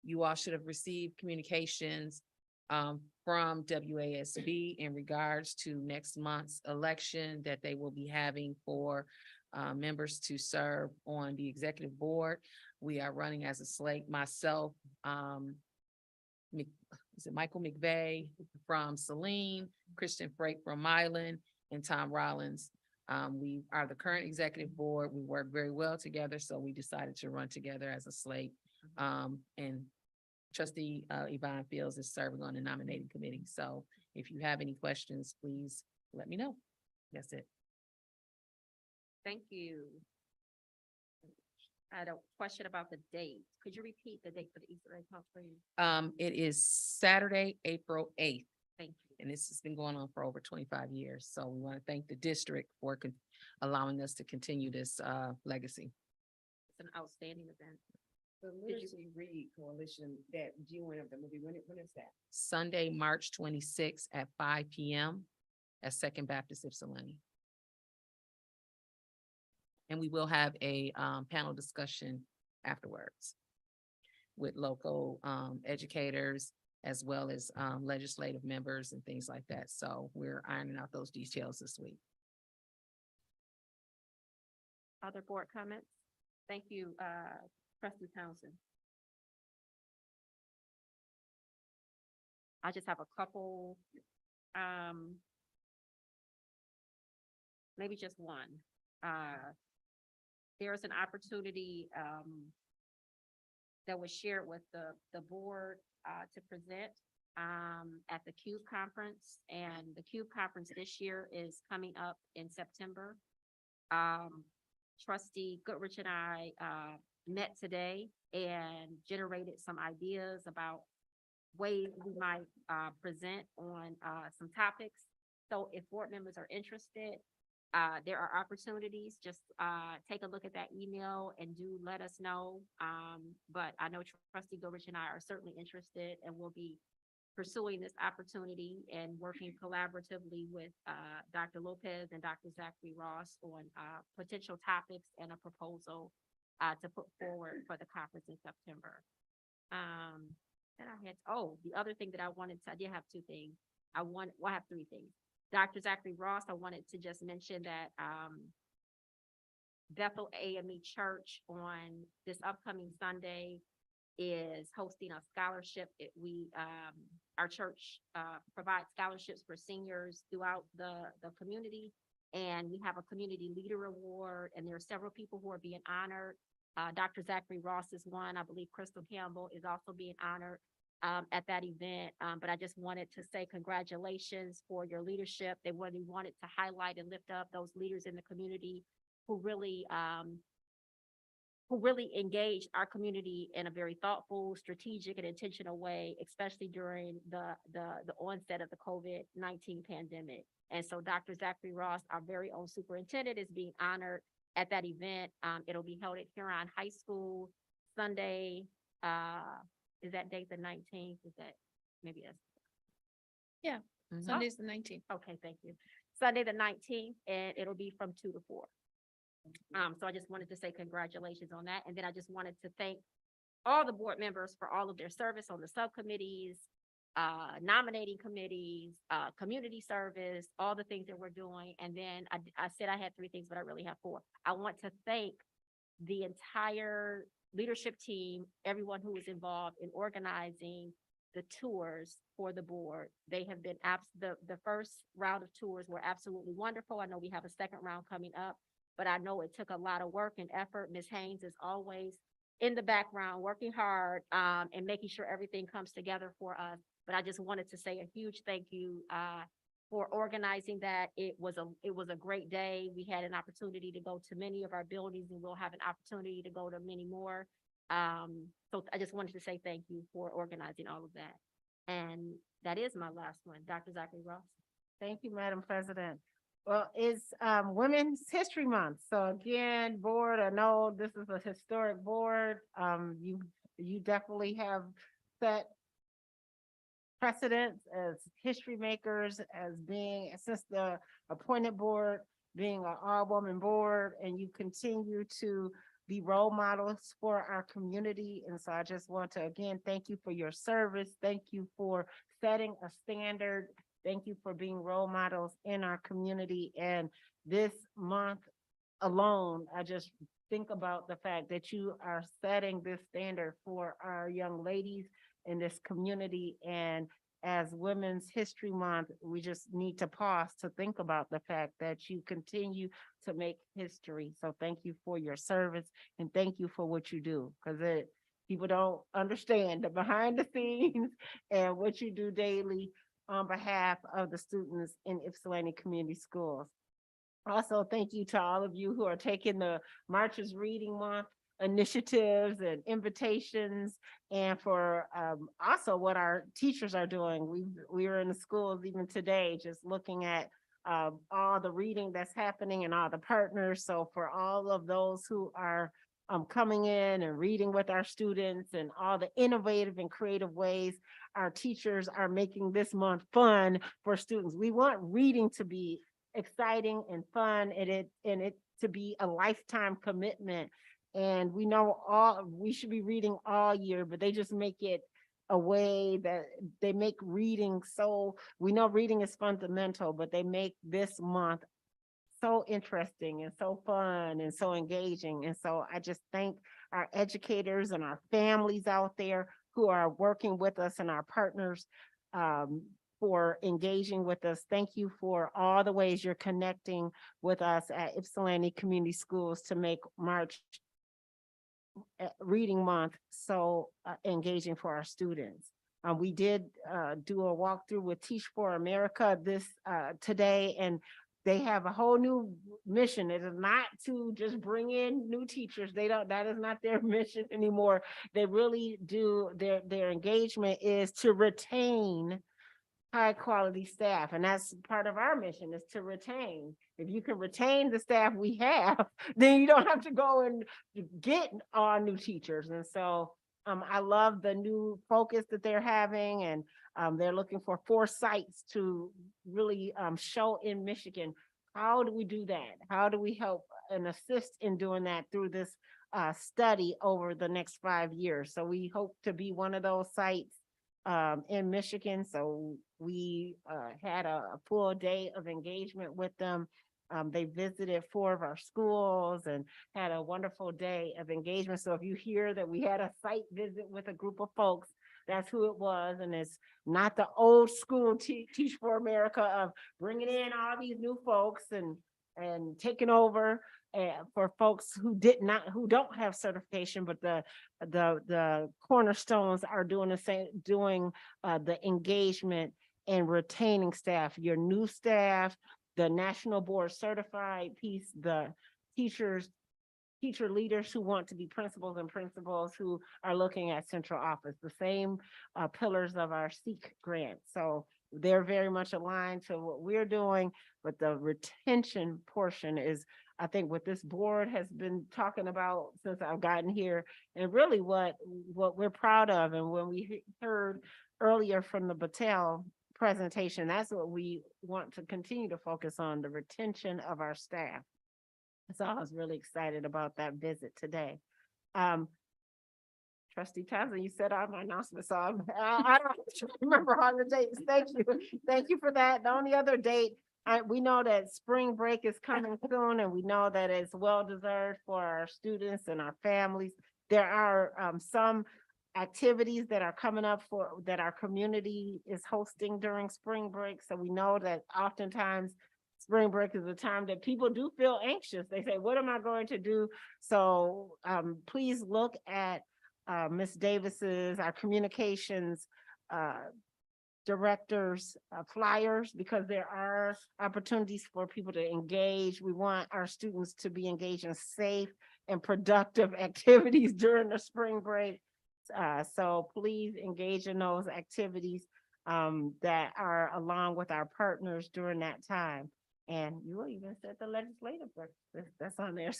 you all should have received communications from WASB in regards to next month's election that they will be having for members to serve on the executive board. We are running as a slate, myself, is it Michael McVeigh from Saline, Christian Frake from Milan, and Tom Rollins. We are the current executive board. We work very well together, so we decided to run together as a slate. And Trustee Yvonne Fields is serving on the nominating committee. So if you have any questions, please let me know. That's it. Thank you. I had a question about the date. Could you repeat the date for the Easter egg hunt, please? It is Saturday, April 8th. Thank you. And this has been going on for over 25 years. So we want to thank the district for allowing us to continue this legacy. It's an outstanding event. The Literacy Read Coalition, that viewing of the movie, when is that? Sunday, March 26th at 5 p.m. at Second Baptist Ypsilanti. And we will have a panel discussion afterwards with local educators as well as legislative members and things like that. So we're ironing out those details this week. Other board comments? Thank you, Trustee Townsend. I just have a couple, maybe just one. There's an opportunity that was shared with the board to present at the CUBE conference, and the CUBE conference this year is coming up in September. Trustee Goodrich and I met today and generated some ideas about ways we might present on some topics. So if board members are interested, there are opportunities. Just take a look at that email and do let us know. But I know Trustee Goodrich and I are certainly interested, and we'll be pursuing this opportunity and working collaboratively with Dr. Lopez and Dr. Zachary Ross on potential topics and a proposal to put forward for the conference in September. And I had, the other thing that I did have two things. I have three things. Dr. Zachary Ross, I wanted to just mention that Bethel AME Church on this upcoming Sunday is hosting a scholarship. Our church, provides scholarships for seniors throughout the community. And we have a community leader award, and there are several people who are being honored. Dr. Zachary Ross is one. I believe Crystal Campbell is also being honored at that event. But I just wanted to say congratulations for your leadership. They really wanted to highlight and lift up those leaders in the community who really engaged our community in a very thoughtful, strategic, and intentional way, especially during the onset of the COVID-19 pandemic. And so Dr. Zachary Ross, our very own superintendent, is being honored at that event. It'll be held at Huron High School Sunday. Is that date the 19th? Is that, maybe that's. Yeah, Sunday's the 19th. Okay, thank you. Sunday, the 19th, and it'll be from 2 to 4. So I just wanted to say congratulations on that. And then I just wanted to thank all the board members for all of their service on the subcommittees, nominating committees, community service, all the things that we're doing. And then I said I had 3 things, but I really have 4. I want to thank the entire leadership team, everyone who was involved in organizing the tours for the board. They have been the first round of tours were absolutely wonderful. I know we have a second round coming up, but I know it took a lot of work and effort. Ms. Haynes is always in the background, working hard, and making sure everything comes together for us. But I just wanted to say a huge thank you, for organizing that. It was a great day. We had an opportunity to go to many of our buildings, and we'll have an opportunity to go to many more. So I just wanted to say thank you for organizing all of that. And that is my last one. Dr. Zachary Ross. Thank you, Madam President. Well, it's Women's History Month. So again, board, I know this is a historic board. You definitely have set precedents as history makers, as being, since the appointed board, being an all-woman board, and you continue to be role models for our community. And so I just want to, again, thank you for your service. Thank you for setting a standard. Thank you for being role models in our community. And this month alone, I just think about the fact that you are setting this standard for our young ladies in this community. And as Women's History Month, we just need to pause to think about the fact that you continue to make history. So thank you for your service, and thank you for what you do, because people don't understand the behind the scenes and what you do daily on behalf of the students in Ypsilanti Community Schools. Also, thank you to all of you who are taking the March's Reading Month initiatives and invitations, and for also what our teachers are doing. We were in the schools even today, just looking at all the reading that's happening and all the partners. So for all of those who are coming in and reading with our students, and all the innovative and creative ways our teachers are making this month fun for students. We want reading to be exciting and fun, and it to be a lifetime commitment. And we know we should be reading all year, but they just make it a way that they make reading so, we know reading is fundamental, but they make this month so interesting and so fun and so engaging. And so I just thank our educators and our families out there who are working with us, and our partners for engaging with us. Thank you for all the ways you're connecting with us at Ypsilanti Community Schools to make March Reading Month so engaging for our students. We did do a walkthrough with Teach for America today, and they have a whole new mission. It is not to just bring in new teachers. That is not their mission anymore. They really do, their engagement is to retain high quality staff. And that's part of our mission, is to retain. If you can retain the staff we have, then you don't have to go and get all new teachers. And so I love the new focus that they're having, and they're looking for 4 sites to really show in Michigan. How do we do that? How do we help and assist in doing that through this study over the next 5 years? So we hope to be one of those sites in Michigan. So we had a full day of engagement with them, They visited 4 of our schools and had a wonderful day of engagement. So if you hear that we had a site visit with a group of folks, that's who it was. And it's not the old school Teach for America of bringing in all these new folks and taking over for folks who don't have certification, but the cornerstones are doing the same, doing the engagement and retaining staff, your new staff, the national board certified piece, the teacher leaders who want to be principals and principals who are looking at central office, the same pillars of our SEEK grant. So they're very much aligned to what we're doing, but the retention portion is, I think, what this board has been talking about since I've gotten here, and really what we're proud of. And when we heard earlier from the Battelle presentation, that's what we want to continue to focus on, the retention of our staff. So I was really excited about that visit today. Trustee Townsend, you said all my announcements, so I don't remember all the dates. Thank you. Thank you for that. The only other date, we know that spring break is coming soon, and we know that it's well-deserved for our students and our families. There are some activities that are coming up that our community is hosting during spring break. So we know that oftentimes spring break is a time that people do feel anxious. They say, what am I going to do? So please look at Ms. Davis's, our communications directors flyers, because there are opportunities for people to engage. We want our students to be engaged in safe and productive activities during the spring break. So please engage in those activities that are along with our partners during that time. And you even said the legislative breakfast, that's on there.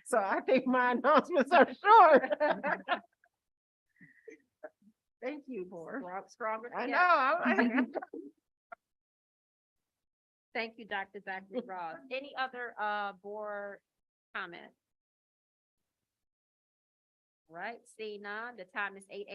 So I think my announcements are short. Thank you, board. Stronger I together. know. I'm like, Thank you, Dr. Zachary Ross. Any other board comments? Right, see none. The time is 8:08.